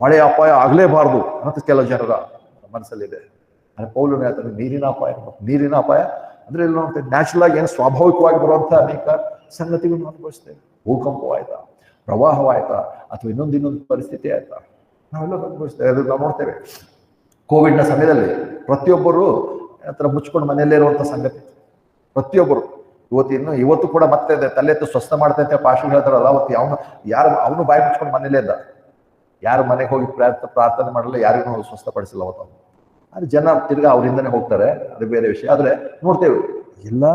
Speaker 1: ಮಳೆ ಅಪಾಯ ಆಗಲೇಬಾರ್ದು ಅಂತ ಕೆಲವು ಜನರ ಮನಸ್ಸಲ್ಲಿದೆ. ಅಂದ್ರೆ ಪೌಲನು ಹೇಳ್ತಾನೆ ನೀರಿನ ಅಪಾಯ ಅಂದ್ರೆ ಇಲ್ಲಿ ನೋಡ್ತೇವೆ ನ್ಯಾಚುರಲ್ ಆಗಿ ಏನು ಸ್ವಾಭಾವಿಕವಾಗಿ ಬರುವಂಥ ಅನೇಕ ಸಂಗತಿಗಳನ್ನು ಅನುಭವಿಸ್ತೇವೆ. ಭೂಕಂಪವಾಯ್ತಾ, ಪ್ರವಾಹವಾಯ್ತಾ, ಅಥವಾ ಇನ್ನೊಂದು ಪರಿಸ್ಥಿತಿ ಆಯ್ತಾ, ನಾವೆಲ್ಲ ಅನುಭವಿಸ್ತೇವೆ. ಅದು ನಾವು ನೋಡ್ತೇವೆ ಕೋವಿಡ್ನ ಸಮಯದಲ್ಲಿ ಪ್ರತಿಯೊಬ್ಬರು ಹತ್ರ ಮುಚ್ಕೊಂಡು ಮನೆಯಲ್ಲೇ ಇರುವಂಥ ಸಂಗತಿ. ಪ್ರತಿಯೊಬ್ಬರು ಇವತ್ತು ಕೂಡ ಮತ್ತೆ ತಲೆತ್ತು ಸ್ವಸ್ಥ ಮಾಡ್ತಾ ಅಂತ ಪಾಶಗಳು ಹೇಳ್ತಾರಲ್ಲ, ಅವತ್ತು ಅವನು ಬಾಯಿ ಮುಚ್ಕೊಂಡು ಮನೇಲೇ ಇದ್ದ. ಯಾರು ಮನೆಗೆ ಹೋಗಿ ಪ್ರಾರ್ಥನೆ ಮಾಡಲ್ಲ, ಯಾರಿಗೂ ಸ್ವಸ್ಥಪಡಿಸಿಲ್ಲ ಅವತ್ತು. ಆದ್ರೆ ಜನ ತಿರ್ಗಾ ಅವರಿಂದನೇ ಹೋಗ್ತಾರೆ, ಅದು ಬೇರೆ ವಿಷಯ. ಆದ್ರೆ ನೋಡ್ತೇವೆ ಎಲ್ಲ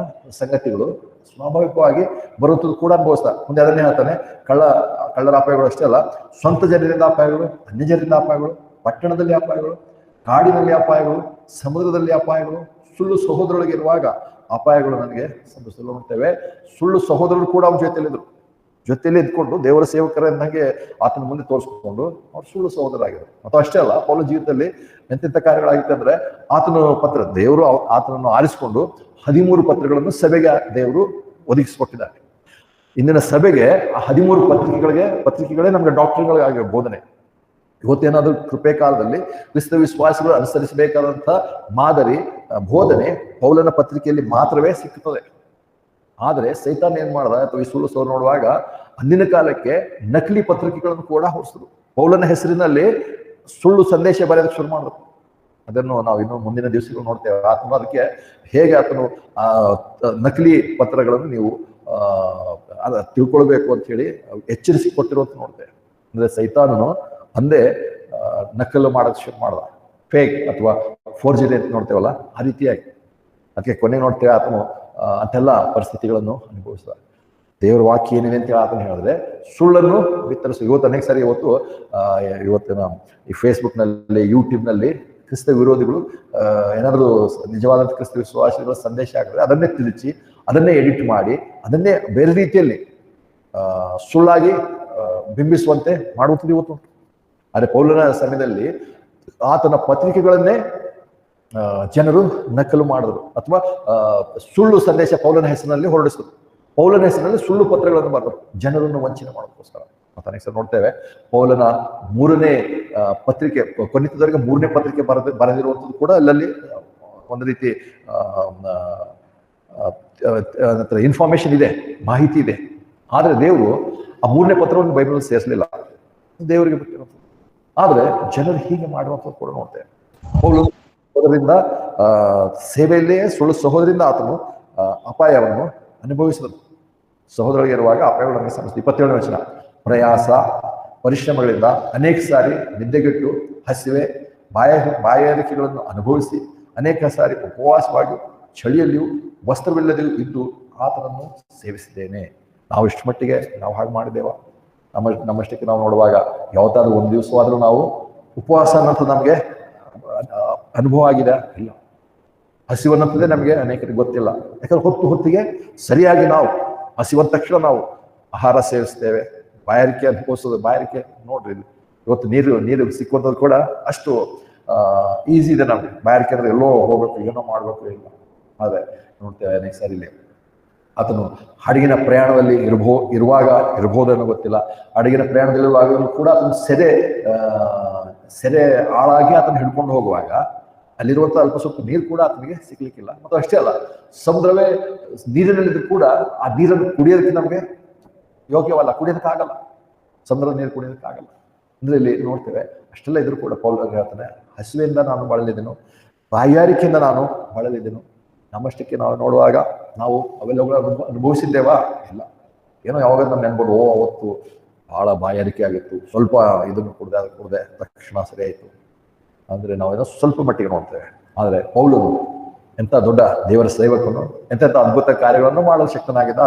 Speaker 1: ಸಂಗತಿಗಳು ಸ್ವಾಭಾವಿಕವಾಗಿ ಬರುತ್ತದೆ ಕೂಡ ಅನುಭವಿಸ್ತಾರೆ. ಮುಂದೆ ಅದನ್ನೇ ಹೇಳ್ತಾನೆ, ಕಳ್ಳರ ಅಪಾಯಗಳು ಅಷ್ಟೇ ಅಲ್ಲ, ಸ್ವಂತ ಜನರಿಂದ ಅಪಾಯಗಳು, ಅನ್ಯ ಜನರಿಂದ ಅಪಾಯಗಳು, ಪಟ್ಟಣದಲ್ಲಿ ಅಪಾಯಗಳು, ಕಾಡಿನಲ್ಲಿ ಅಪಾಯಗಳು, ಸಮುದ್ರದಲ್ಲಿ ಅಪಾಯಗಳು, ಸುಳ್ಳು ಸಹೋದರೊಳಗಿರುವಾಗ ಅಪಾಯಗಳು ನನಗೆ ಸಂಭವಿಸಲು ನೋಡ್ತೇವೆ. ಸುಳ್ಳು ಸಹೋದರರು ಕೂಡ ಅವ್ರ ಜೊತೆಯಲ್ಲಿ ಇದ್ಕೊಂಡು ದೇವರ ಸೇವಕರನ್ನಾಗೆ ಆತನ ಮುಂದೆ ತೋರಿಸ್ಕೊಂಡು ಅವ್ರು ಸುಳ್ಳು ಸಹೋದರಾಗಿದ್ರು. ಅಥವಾ ಅಷ್ಟೇ ಅಲ್ಲ, ಪೌಲ ಜೀವಿತದಲ್ಲಿ ಎಂತೆಂಥ ಕಾರ್ಯಗಳಾಗಿತ್ತು ಅಂದ್ರೆ ದೇವರು ಆತನನ್ನು ಆರಿಸಿಕೊಂಡು 13 ಪತ್ರಗಳನ್ನು ಸಭೆಗೆ ದೇವರು ಒದಗಿಸಿಕೊಟ್ಟಿದ್ದಾರೆ. ಇಂದಿನ ಸಭೆಗೆ ಆ 13 ಪತ್ರಿಕೆಗಳೇ ನಮ್ಗೆ ಡಾಕ್ಟರ್ಗಳಾಗಿರೋ ಬೋಧನೆ. ಇವತ್ತೇನಾದ್ರೂ ಕೃಪೆ ಕಾಲದಲ್ಲಿ ಕ್ರಿಸ್ತ ವಿಶ್ವಾಸಿಗಳು ಅನುಸರಿಸಬೇಕಾದಂಥ ಮಾದರಿ ಬೋಧನೆ ಪೌಲನ ಪತ್ರಿಕೆಯಲ್ಲಿ ಮಾತ್ರವೇ ಸಿಕ್ಕುತ್ತದೆ. ಆದರೆ ಸೈತಾನ್ ಏನ್ ಮಾಡ್ದ, ಅಥವಾ ಈ ಸುಳ್ಳು ಸೋರು ನೋಡುವಾಗ ಅಂದಿನ ಕಾಲಕ್ಕೆ ನಕಲಿ ಪತ್ರಿಕೆಗಳನ್ನು ಕೂಡ ಹೊರಿಸಿದ್ರು. ಪೌಲನ ಹೆಸರಿನಲ್ಲಿ ಸುಳ್ಳು ಸಂದೇಶ ಬರೆಯೋದಕ್ಕೆ ಶುರು ಮಾಡಿದ್ರು. ಅದನ್ನು ನಾವು ಇನ್ನು ಮುಂದಿನ ದಿವಸಗಳು ನೋಡ್ತೇವೆ. ಆತನು ಅದಕ್ಕೆ ಹೇಗೆ ಆತನು ನಕಲಿ ಪತ್ರಗಳನ್ನು ನೀವು ತಿಳ್ಕೊಳ್ಬೇಕು ಅಂತ ಹೇಳಿ ಎಚ್ಚರಿಸಿ ಕೊಟ್ಟಿರೋದು ನೋಡ್ತೇವೆ. ಅಂದ್ರೆ ಸೈತಾನನು ಅಂದೇ ನಕಲು ಮಾಡೋದು ಶುರು ಮಾಡ್ದ, ಫೇಕ್ ಅಥವಾ ಫೋರ್ಜರಿ ಅಂತ ನೋಡ್ತೇವಲ್ಲ, ಆ ರೀತಿಯಾಗಿ ಅದಕ್ಕೆ ಕೊನೆಗೆ ನೋಡ್ತೇವೆ ಆತನು ಅಂತೆಲ್ಲ ಪರಿಸ್ಥಿತಿಗಳನ್ನು ಅನುಭವಿಸಿದ. ದೇವರ ವಾಕ್ಯ ಏನಿದೆ ಅಂತ ಆತನ ಹೇಳಿದ್ರೆ ಸುಳ್ಳನ್ನು ಬಿತ್ತರಿಸು. ಇವತ್ತಿನ ಈ ಫೇಸ್ಬುಕ್ನಲ್ಲಿ, ಯೂಟ್ಯೂಬ್ನಲ್ಲಿ ಕ್ರಿಸ್ತ ವಿರೋಧಿಗಳು ಏನಾದರೂ ನಿಜವಾದಂಥ ಕ್ರಿಸ್ತ ವಿಶ್ವಾಸಿಗಳ ಸಂದೇಶ ಆಗಿದ್ರೆ ಅದನ್ನೇ ತಿರುಚಿ, ಅದನ್ನೇ ಎಡಿಟ್ ಮಾಡಿ, ಅದನ್ನೇ ಬೇರೆ ರೀತಿಯಲ್ಲಿ ಸುಳ್ಳಾಗಿ ಬಿಂಬಿಸುವಂತೆ ಮಾಡುತ್ತದೆ ಇವತ್ತು. ಆದರೆ ಪೌಲನ ಸಮಯದಲ್ಲಿ ಆತನ ಪತ್ರಿಕೆಗಳನ್ನೇ ಜನರು ನಕಲು ಮಾಡಿದ್ರು, ಅಥವಾ ಸುಳ್ಳು ಸಂದೇಶ ಪೌಲನ ಹೆಸರಿನಲ್ಲಿ ಹೊರಡಿಸಿದ್ರು. ಪೌಲನ ಹೆಸರಿನಲ್ಲಿ ಸುಳ್ಳು ಪತ್ರಗಳನ್ನು ಬರೆದರು ಜನರನ್ನು ವಂಚನೆ ಮಾಡೋದಕ್ಕೋಸ್ಕರ. ಮತ್ತು ಅನೇಕ ಸಲ ನೋಡ್ತೇವೆ ಪೌಲನ 3ನೇ ಪತ್ರಿಕೆ, ಕೊನೆತದವರೆಗೆ 3ನೇ ಪತ್ರಿಕೆ ಬರೆದಿರುವಂಥದ್ದು ಕೂಡ ಅಲ್ಲಲ್ಲಿ ಒಂದು ರೀತಿ ಇನ್ಫಾರ್ಮೇಶನ್ ಇದೆ, ಮಾಹಿತಿ ಇದೆ. ಆದರೆ ದೇವರು ಆ 3ನೇ ಪತ್ರವನ್ನು ಬೈಬಲ್ ಸೇರಿಸಲಿಲ್ಲ, ದೇವರಿಗೆ ಬಿಟ್ಟಿರುವಂಥದ್ದು. ಆದರೆ ಜನರು ಹೀಗೆ ಮಾಡುವಂಥದ್ದು ಕೂಡ ನೋಡ್ತೇವೆ. ಪೌಲನು ಸಹೋದರರಿಂದ ಸೇವೆಯಲ್ಲಿಯೇ ಸುಳ್ಳು ಸಹೋದರಿಂದ ಆತನು ಅಪಾಯವನ್ನು ಅನುಭವಿಸಿದನು. ಸಹೋದರರಿಗಿರುವಾಗ ಅಪಾಯಗಳು ನಮಗೆ ಸಮಸ್ಯೆ. 27ನೇ ವಚನ, ಪ್ರಯಾಸ ಪರಿಶ್ರಮಗಳಿಂದ ಅನೇಕ ಸಾರಿ ನಿದ್ದೆಗೆಟ್ಟು, ಹಸಿವೆ ಬಾಯಾರಿಕೆಗಳನ್ನು ಅನುಭವಿಸಿ, ಅನೇಕ ಸಾರಿ ಉಪವಾಸವಾಗಿ, ಚಳಿಯಲ್ಲಿಯೂ ವಸ್ತ್ರವಿಲ್ಲದೆಯೂ ಇದ್ದು ಆತನನ್ನು ಸೇವಿಸಿದ್ದೇನೆ. ನಾವು ಇಷ್ಟು ಮಟ್ಟಿಗೆ ನಾವು ಹಾಗೆ ಮಾಡಿದ್ದೇವಾ? ನಮ್ಮಷ್ಟಕ್ಕೆ ನಾವು ನೋಡುವಾಗ ಯಾವತ್ತಾದ್ರೂ ಒಂದು ದಿವಸವಾದರೂ ನಾವು ಉಪವಾಸ ಅನ್ನೋದು ನಮಗೆ ಅನುಭವ ಆಗಿದೆ? ಇಲ್ಲ. ಹಸಿವನ್ನಂತದೇ ನಮಗೆ ಅನೇಕರಿಗೆ ಗೊತ್ತಿಲ್ಲ. ಯಾಕಂದ್ರೆ ಹೊತ್ತಿಗೆ ಸರಿಯಾಗಿ ನಾವು ಹಸಿವಂದ ತಕ್ಷಣ ನಾವು ಆಹಾರ ಸೇವಿಸ್ತೇವೆ. ಬಾಯಾರಿಕೆ ಅನುಭವಿಸೋದು, ಬಾಯಾರಿಕೆ ನೋಡ್ರಿ, ಇವತ್ತು ನೀರು ಸಿಕ್ಕುವಂಥದ್ದು ಕೂಡ ಅಷ್ಟು ಈಸಿ ಇದೆ ನಮ್ಗೆ. ಬಾಯಾರಿಕೆ ಅಂದ್ರೆ ಎಲ್ಲೋ ಹೋಗ್ಬೇಕು, ಏನೋ ಮಾಡ್ಬೇಕು, ಇಲ್ಲ. ಆದರೆ ನೋಡ್ತೇವೆ ಅನೇಕ ಸಾರಿ ಇಲ್ಲಿ ಆತನು ಹಡಗಿನ ಪ್ರಯಾಣದಲ್ಲಿ ಇರಬಹುದೇನೋ ಗೊತ್ತಿಲ್ಲ. ಹಡಗಿನ ಪ್ರಯಾಣದಲ್ಲಿರುವಾಗಲೂ ಕೂಡ ಆತನು ಸೆರೆ ಆಳಾಗಿ ಆತನು ಹಿಡ್ಕೊಂಡು ಹೋಗುವಾಗ ಅಲ್ಲಿರುವಂಥ ಅಲ್ಪ ಸ್ವಲ್ಪ ನೀರು ಕೂಡ ಆತನಿಗೆ ಸಿಗ್ಲಿಕ್ಕಿಲ್ಲ. ಮತ್ತು ಅಷ್ಟೇ ಅಲ್ಲ, ಸಮುದ್ರವೇ ನೀರಿನಲ್ಲಿದ್ದು ಕೂಡ ಆ ನೀರನ್ನು ಕುಡಿಯೋದಕ್ಕೆ ನಮಗೆ ಯೋಗ್ಯವಲ್ಲ, ಕುಡಿಯೋದಕ್ಕಾಗಲ್ಲ. ಸಮುದ್ರದ ನೀರು ಕುಡಿಯೋದಕ್ಕಾಗಲ್ಲ. ಅಂದ್ರೆ ಇಲ್ಲಿ ನೋಡ್ತೇವೆ ಅಷ್ಟೆಲ್ಲ ಇದ್ರೂ ಕೂಡ ಪೌಲ ಹೇಳ್ತಾನೆ, ಹಸಿವೆಯಿಂದ ನಾನು ಬಳಲಿದ್ದೇನು, ಬಾಯಾರಿಕೆಯಿಂದ ನಾನು ಬಳಲಿದ್ದೇನು. ನಮ್ಮಷ್ಟಕ್ಕೆ ನಾವು ನೋಡುವಾಗ ನಾವು ಅವೆಲ್ಲವುಗಳ ಅನುಭವಿಸಿದ್ದೇವಾ? ಇಲ್ಲ. ಏನೋ ಯಾವಾಗ ನಮ್ಮ ನೆನ್ಬೋದು, ಅವತ್ತು ಬಹಳ ಬಾಯಾರಿಕೆ ಆಗಿತ್ತು, ಸ್ವಲ್ಪ ಇದನ್ನು ಕುಡ್ದೆ ತಕ್ಷಣ ಸರಿ ಆಯಿತು ಅಂದರೆ ನಾವೇನೋ ಸ್ವಲ್ಪ ಮಟ್ಟಿಗೆ ನೋಡ್ತೇವೆ. ಆದರೆ ಪೌಲನು ಎಂಥ ದೊಡ್ಡ ದೇವರ ಸೇವಕನು, ಎಂತೆಂಥ ಅದ್ಭುತ ಕಾರ್ಯಗಳನ್ನು ಮಾಡಲು ಶಕ್ತನಾಗಿದ್ದ.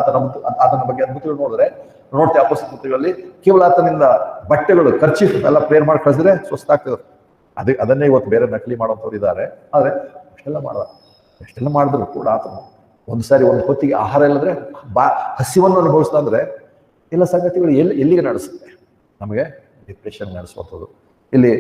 Speaker 1: ಆತನ ಬಗ್ಗೆ ಅದ್ಭುತಗಳು ನೋಡ್ತೇವೆ ಅಪೊಸ್ತಲಗಳಲ್ಲಿ. ಕೇವಲ ಆತನಿಂದ ಬಟ್ಟೆಗಳು, ಖರ್ಚೀಫ್ ಎಲ್ಲ ಪ್ರೇರ್ ಮಾಡಿ ಕಳಿಸಿದ್ರೆ ಸ್ವಸ್ಥ ಆಗ್ತದೆ. ಅದನ್ನೇ ಇವತ್ತು ಬೇರೆ ನಕಲಿ ಮಾಡೋಂಥವ್ರು ಇದ್ದಾರೆ. ಆದರೆ ಎಷ್ಟೆಲ್ಲ ಮಾಡಿದ್ರು ಕೂಡ ಆತನು ಒಂದು ಹೊತ್ತಿಗೆ ಆಹಾರ ಇಲ್ಲದ್ರೆ ಹಸಿವನ್ನು ಅನುಭವಿಸ್ತಾ ಅಂದ್ರೆ ಎಲ್ಲ ಸಂಗತಿಗಳು ಎಲ್ಲಿಗೆ ನಡೆಸುತ್ತೆ? ನಮಗೆ ಡಿಪ್ರೆಷನ್ ನಡೆಸುವಂಥದ್ದು. ಇಲ್ಲಿ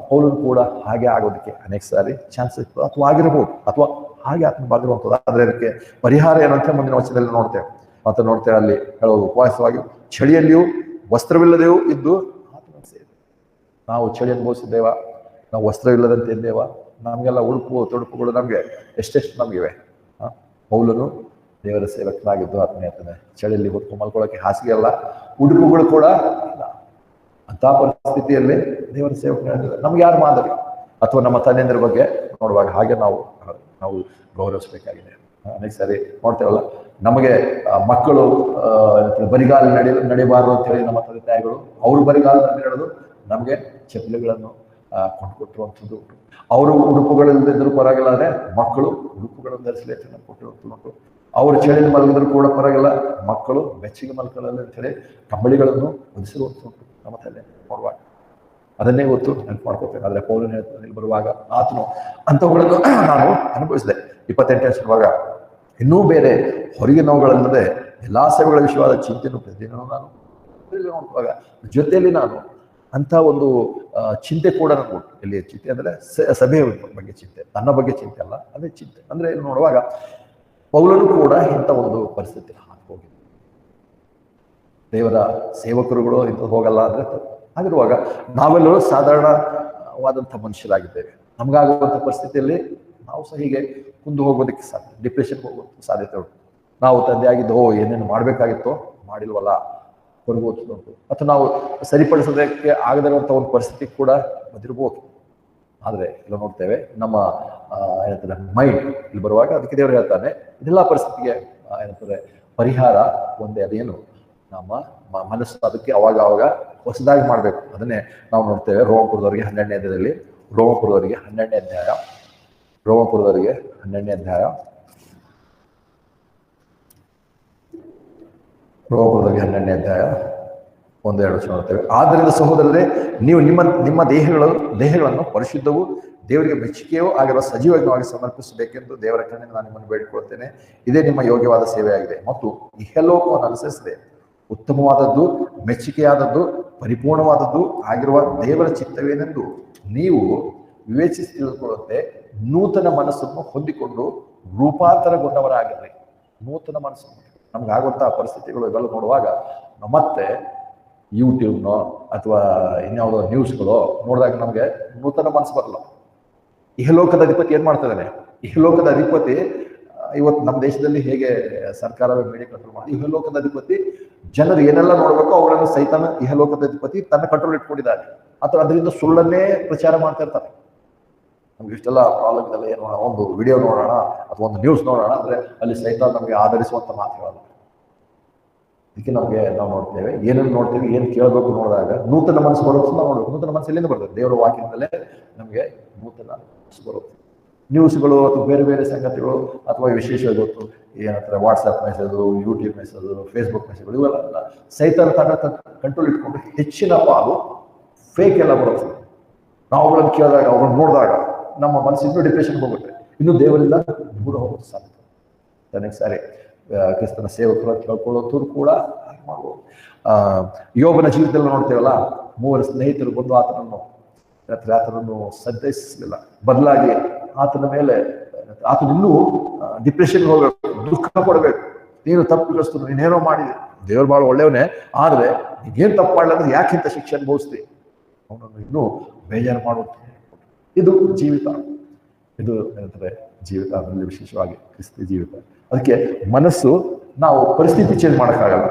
Speaker 1: ಪೌಲನು ಕೂಡ ಹಾಗೆ ಆಗೋದಕ್ಕೆ ಅನೇಕ ಸಾರಿ ಚಾನ್ಸ್ ಇತ್ತು, ಅಥವಾ ಆಗಿರಬಹುದು, ಅಥವಾ ಹಾಗೆ ಆತನ ಬರೆದಿರುವಂಥದ್ದು. ಆದರೆ ಅದಕ್ಕೆ ಪರಿಹಾರ ಏನಂತ ಮುಂದಿನ ವಚನದಲ್ಲಿ ನೋಡ್ತೇವೆ. ಮತ್ತು ನೋಡ್ತೇವೆ ಅಲ್ಲಿ ಹೇಳೋದು, ಉಪವಾಸವಾಗಿ ಚಳಿಯಲ್ಲಿಯೂ ವಸ್ತ್ರವಿಲ್ಲದೆಯೂ ಇದ್ದು ಆತನ ಸೇವೆ. ನಾವು ಚಳಿ ಅನುಭವಿಸಿದ್ದೇವ, ನಾವು ವಸ್ತ್ರವಿಲ್ಲದಂತೆ ಇದ್ದೇವ, ನಮಗೆಲ್ಲ ಉಡುಪು ತೊಡುಪುಗಳು ನಮಗೆ ಎಷ್ಟೆಷ್ಟು ನಮಗಿವೆ. ಪೌಲನು ದೇವರ ಸೇವಕನಾಗಿದ್ದು ಆತನೇ ಚಳಿಯಲ್ಲಿ ಹೊತ್ತು ಮಲ್ಕೊಳ್ಳೋಕೆ ಹಾಸಿಗೆ ಅಲ್ಲ, ಉಡುಪುಗಳು ಕೂಡ ಇಲ್ಲ. ಅಂಥ ಪರಿಸ್ಥಿತಿಯಲ್ಲಿ ದೇವರ ಸೇವಕನಾಗಿದ್ದಾರೆ. ನಮ್ಗೆ ಯಾರು ಮಾದರಿ? ಅಥವಾ ನಮ್ಮ ತಂದೆಯಂದ್ರ ಬಗ್ಗೆ ನೋಡುವಾಗ ಹಾಗೆ ನಾವು ಗೌರವಿಸಬೇಕಾಗಿದೆ. ಅನೇಕ ಸಾರಿ ನೋಡ್ತೇವಲ್ಲ, ನಮಗೆ ಮಕ್ಕಳು ಬರಿಗಾಲ ನಡೆಯಬಾರದು ಅಂತ ಹೇಳಿ ನಮ್ಮ ತಂದೆ ತಾಯಿಗಳು ಅವರು ಬರಿಗಾಲದಲ್ಲಿ ನಡೆದು ನಮಗೆ ಚಪ್ಪಲಿಗಳನ್ನು ಕೊಂಡುಕೊಟ್ಟಿರುವಂಥದ್ದು ಉಂಟು. ಅವರು ಉಡುಪುಗಳಿಲ್ಲದಿದ್ದರೂ ಪರವಾಗಿಲ್ಲ, ಆದರೆ ಮಕ್ಕಳು ಉಡುಪುಗಳನ್ನು ಧರಿಸಲಿ ಅಂತ ಕೊಟ್ಟಿರುವಂಥದ್ದು. ಅವರು ಚಳಿಯಲ್ಲಿ ಮಲಗಿದ್ರು ಕೂಡ ಪರವಾಗಿಲ್ಲ, ಮಕ್ಕಳು ಬೆಚ್ಚಗೆ ಮಲ್ಕೊಳ್ಳಲ್ಲ ಅಂತೇಳಿ ಕಂಬಳಿಗಳನ್ನು ಹೊದಿಸಿರುವಂಥದ್ದು ನಮ್ಮ ತಂದೆ ನೋಡುವಾಗ. ಅದನ್ನೇ ಗೊತ್ತು ನೆನಪು ಮಾಡ್ಕೋತೇನೆ. ಆದರೆ ಪೌಲನ ಬರುವಾಗ ಆತನು ಅಂಥವುಗಳನ್ನು ನಾನು ಅನುಭವಿಸಿದೆ. 28ನೇ ವರ್ಷವಾಗ ಇನ್ನೂ ಬೇರೆ ಹೊರಗೆ ನೋವುಗಳಲ್ಲದೆ ಎಲ್ಲಾ ಸೇವೆಗಳ ವಿಷಯವಾದ ಚಿಂತೆಯನ್ನು ಪ್ರತಿದಿನ ನಾನು ನೋಡುವಾಗ ಜೊತೆಯಲ್ಲಿ ನಾನು ಅಂಥ ಒಂದು ಚಿಂತೆ ಕೂಡ ನನಗೆ ಉಂಟು. ಇಲ್ಲಿ ಚಿಂತೆ ಅಂದರೆ ಸಭೆಯ ಬಗ್ಗೆ ಚಿಂತೆ, ನನ್ನ ಬಗ್ಗೆ ಚಿಂತೆ ಅಲ್ಲ, ಅದೇ ಚಿಂತೆ. ಅಂದರೆ ಇಲ್ಲಿ ನೋಡುವಾಗ ಪೌಲನು ಕೂಡ ಇಂಥ ಒಂದು ಪರಿಸ್ಥಿತಿ ಹೋಗಿದೆ. ದೇವರ ಸೇವಕರುಗಳು ಇಂಥ ಹೋಗಲ್ಲ ಅಂದರೆ ಆಗಿರುವಾಗ ನಾವೆಲ್ಲರೂ ಸಾಧಾರಣವಾದಂಥ ಮನುಷ್ಯರಾಗಿದ್ದೇವೆ. ನಮಗಾಗುವಂಥ ಪರಿಸ್ಥಿತಿಯಲ್ಲಿ ನಾವು ಸಹ ಹೀಗೆ ಕುಂದು ಹೋಗೋದಕ್ಕೆ ಸಾಧ್ಯ, ಡಿಪ್ರೆಷನ್ಗೆ ಹೋಗುವಂಥ ಸಾಧ್ಯತೆ ಉಂಟು. ನಾವು ತಂದೆಯಾಗಿದ್ದು ಏನೇನು ಮಾಡಬೇಕಾಗಿತ್ತೋ ಮಾಡಿಲ್ವಲ್ಲ ಹೊರಗೋದು, ಅಥವಾ ನಾವು ಸರಿಪಡಿಸೋದಕ್ಕೆ ಆಗದಿರುವಂಥ ಒಂದು ಪರಿಸ್ಥಿತಿ ಕೂಡ ಬಂದಿರ್ಬೋದು. ಆದರೆ ಇಲ್ಲ ನೋಡ್ತೇವೆ ನಮ್ಮ ಏನಂತಾರೆ ಮೈಂಡ್ ಇಲ್ಲಿ ಬರುವಾಗ ಅದಕ್ಕೆ ದೇವರು ಹೇಳ್ತಾನೆ, ಇದೆಲ್ಲ ಪರಿಸ್ಥಿತಿಗೆ ಏನಂತಾರೆ ಪರಿಹಾರ ಒಂದೇ, ಅದೇನು ನಮ್ಮ ಮನಸ್ಸು. ಅದಕ್ಕೆ ಅವಾಗ ಹೊಸದಾಗಿ ಮಾಡಬೇಕು. ಅದನ್ನೇ ನಾವು ನೋಡ್ತೇವೆ ರೋಮಪುರದವರಿಗೆ 12ನೇ ಅಧ್ಯಾಯದಲ್ಲಿ, ರೋಮಪುರದವರಿಗೆ 12ನೇ ಅಧ್ಯಾಯ 1-2 ನೋಡ್ತೇವೆ. ಆದ್ದರಿಂದ ಸಹೋದರರೇ, ನೀವು ನಿಮ್ಮ ದೇಹಗಳನ್ನು ಪರಿಶುದ್ಧವೂ ದೇವರಿಗೆ ಮೆಚ್ಚುಗೆಯೂ ಆಗಿರುವ ಸಜೀವವಾಗಿ ಸಮರ್ಪಿಸಬೇಕೆಂದು ದೇವರ ಕಣ್ಣಿಂದ ನಾನು ನಿಮ್ಮನ್ನು ಬೇಡಿಕೊಳ್ಳುತ್ತೇನೆ. ಇದೇ ನಿಮ್ಮ ಯೋಗ್ಯವಾದ ಸೇವೆಯಾಗಿದೆ. ಮತ್ತು ಇಹಲೋಕವನ್ನು ಅನುಸರಿಸದೆ ಉತ್ತಮವಾದದ್ದು, ಮೆಚ್ಚುಗೆಯಾದದ್ದು, ಪರಿಪೂರ್ಣವಾದದ್ದು ಆಗಿರುವ ದೇವರ ಚಿತ್ತವೇನೆಂದು ನೀವು ವಿವೇಚಿಸಿ ತಿಳಿದುಕೊಳ್ಳುತ್ತೆ ನೂತನ ಮನಸ್ಸನ್ನು ಹೊಂದಿಕೊಂಡು ರೂಪಾಂತರಗೊಂಡವರಾಗಿರ್ರಿ. ನೂತನ ಮನಸ್ಸನ್ನು ನಮ್ಗಾಗುವಂತಹ ಪರಿಸ್ಥಿತಿಗಳು ಇವೆಲ್ಲ ನೋಡುವಾಗ ಮತ್ತೆ ಯೂಟ್ಯೂಬ್ನೋ ಅಥವಾ ಇನ್ಯಾವುದೋ ನ್ಯೂಸ್ಗಳೋ ನೋಡಿದಾಗ ನಮಗೆ ನೂತನ ಮನಸ್ಸು ಬರಲ್ಲ. ಇಹಲೋಕದ ಅಧಿಪತಿ ಏನ್ ಮಾಡ್ತಿದ್ದಾನೆ? ಇಹಲೋಕದ ಅಧಿಪತಿ ಇವತ್ತು ನಮ್ಮ ದೇಶದಲ್ಲಿ ಹೇಗೆ ಸರ್ಕಾರವೇ ಮೀಡಿಯಾ ಕಂಟ್ರೋಲ್ ಮಾಡಿ, ಇಹಲೋಕದ ಅಧಿಪತಿ ಜನರು ಏನೆಲ್ಲ ನೋಡ್ಬೇಕು ಅವುಗಳನ್ನು ಸೈತಾನ ಇಹಲೋಕದ ಅಧಿಪತಿ ತನ್ನ ಕಂಟ್ರೋಲ್ ಇಟ್ಕೊಂಡಿದ್ದಾನೆ. ಅಥವಾ ಅದರಿಂದ ಸುಳ್ಳನ್ನೇ ಪ್ರಚಾರ ಮಾಡ್ತಾ ಇರ್ತಾರೆ. ನಮ್ಗೆ ಇಷ್ಟೆಲ್ಲ ಪ್ರಾಬ್ಲಮ್ ಇದೆಲ್ಲ, ಏನು ಒಂದು ವಿಡಿಯೋ ನೋಡೋಣ ಅಥವಾ ಒಂದು ನ್ಯೂಸ್ ನೋಡೋಣ ಅಂದ್ರೆ ಅಲ್ಲಿ ಸೈತಾನ ನಮಗೆ ಆಧರಿಸುವಂತ ಮಾತುಗಳಲ್ಲ. ಅದಕ್ಕೆ ನಾವು ನೋಡ್ತೇವೆ, ಏನನ್ನು ನೋಡ್ತೇವೆ, ಏನು ಕೇಳಬೇಕು ನೋಡಿದಾಗ ನೂತನ ಮನಸ್ಸು ಬರುತ್ತೆ. ನಾವು ನೋಡ್ಬೇಕು ನೂತನ ಮನಸ್ಸು ಎಲ್ಲಿಂದ ಬರ್ತದೆ? ದೇವರ ವಾಕ್ಯದಿಂದಲೇ ನಮಗೆ ನೂತನ ಮನಸ್ಸು ಬರುತ್ತೆ. ನ್ಯೂಸ್ಗಳು ಅಥವಾ ಬೇರೆ ಬೇರೆ ಸಂಗತಿಗಳು ಅಥವಾ ವಿಶೇಷವಾಗಿ ಗೊತ್ತು ಏನಂತಾರೆ WhatsApp message, YouTube message, Facebook ಮೆಸೇಜ್ಗಳು ಇವೆಲ್ಲ ಸೈತಾನ ತನ್ನ ಕಂಟ್ರೋಲ್ ಇಟ್ಕೊಂಡು ಹೆಚ್ಚಿನ ಪಾಲು ಫೇಕ್ ಎಲ್ಲ ಬರುತ್ತೆ. ನಾವು ಅವುಗಳನ್ನು ಕೇಳಿದಾಗ ಅವ್ರನ್ನ ನೋಡಿದಾಗ ನಮ್ಮ ಮನಸ್ಸು ಇನ್ನೂ ಡಿಪ್ರೆಷನ್ ಹೋಗುತ್ತೆ, ಇನ್ನೂ ದೇವರಿಂದ ದೂರ ಹೋಗೋದು ಸಾಧ್ಯ. ನನಗೆ ಸಾರಿ ಕ್ರಿಸ್ತನ ಸೇವಕರು ಕೇಳ್ಕೊಳ್ಳೋದು ಕೂಡ ಮಾಡ್ಬೋದು. ಯೋಬನ ಜೀವಿತದಲ್ಲಿ ನೋಡ್ತೇವಲ್ಲ, 3 ಸ್ನೇಹಿತರು ಬಂದು ಆತನನ್ನು ಸಂತೈಸಲಿಲ್ಲ. ಬದಲಾಗಿ ಆತನ ಮೇಲೆ ಆತನ ಇನ್ನೂ ಡಿಪ್ರೆಷನ್ಗೆ ಹೋಗ್ಬೇಕು, ದುಃಖ ಪಡಬೇಕು. ನೀನು ತಪ್ಪಿಗಸ್ತು, ನೀನೇನೋ ಮಾಡಿದೆ, ದೇವ್ರು ಭಾಳ ಒಳ್ಳೆಯವನೇ, ಆದರೆ ನೀಗೇನು ತಪ್ಪು ಮಾಡಲಾದ್ರೆ ಯಾಕಿಂತ ಶಿಕ್ಷೆ ಅನುಭವಿಸ್ತಿ, ಅವನನ್ನು ಇನ್ನೂ ಬೇಜಾರು ಮಾಡುತ್ತೆ. ಇದು ಜೀವಿತ, ಇದು ಏನಂತಾರೆ ಜೀವಿತ, ಅದರಲ್ಲಿ ವಿಶೇಷವಾಗಿ ಕ್ರಿಸ್ತ ಜೀವಿತ. ಅದಕ್ಕೆ ಮನಸ್ಸು ನಾವು ಪರಿಸ್ಥಿತಿ ಚೇಂಜ್ ಮಾಡೋಕ್ಕಾಗಲ್ಲ,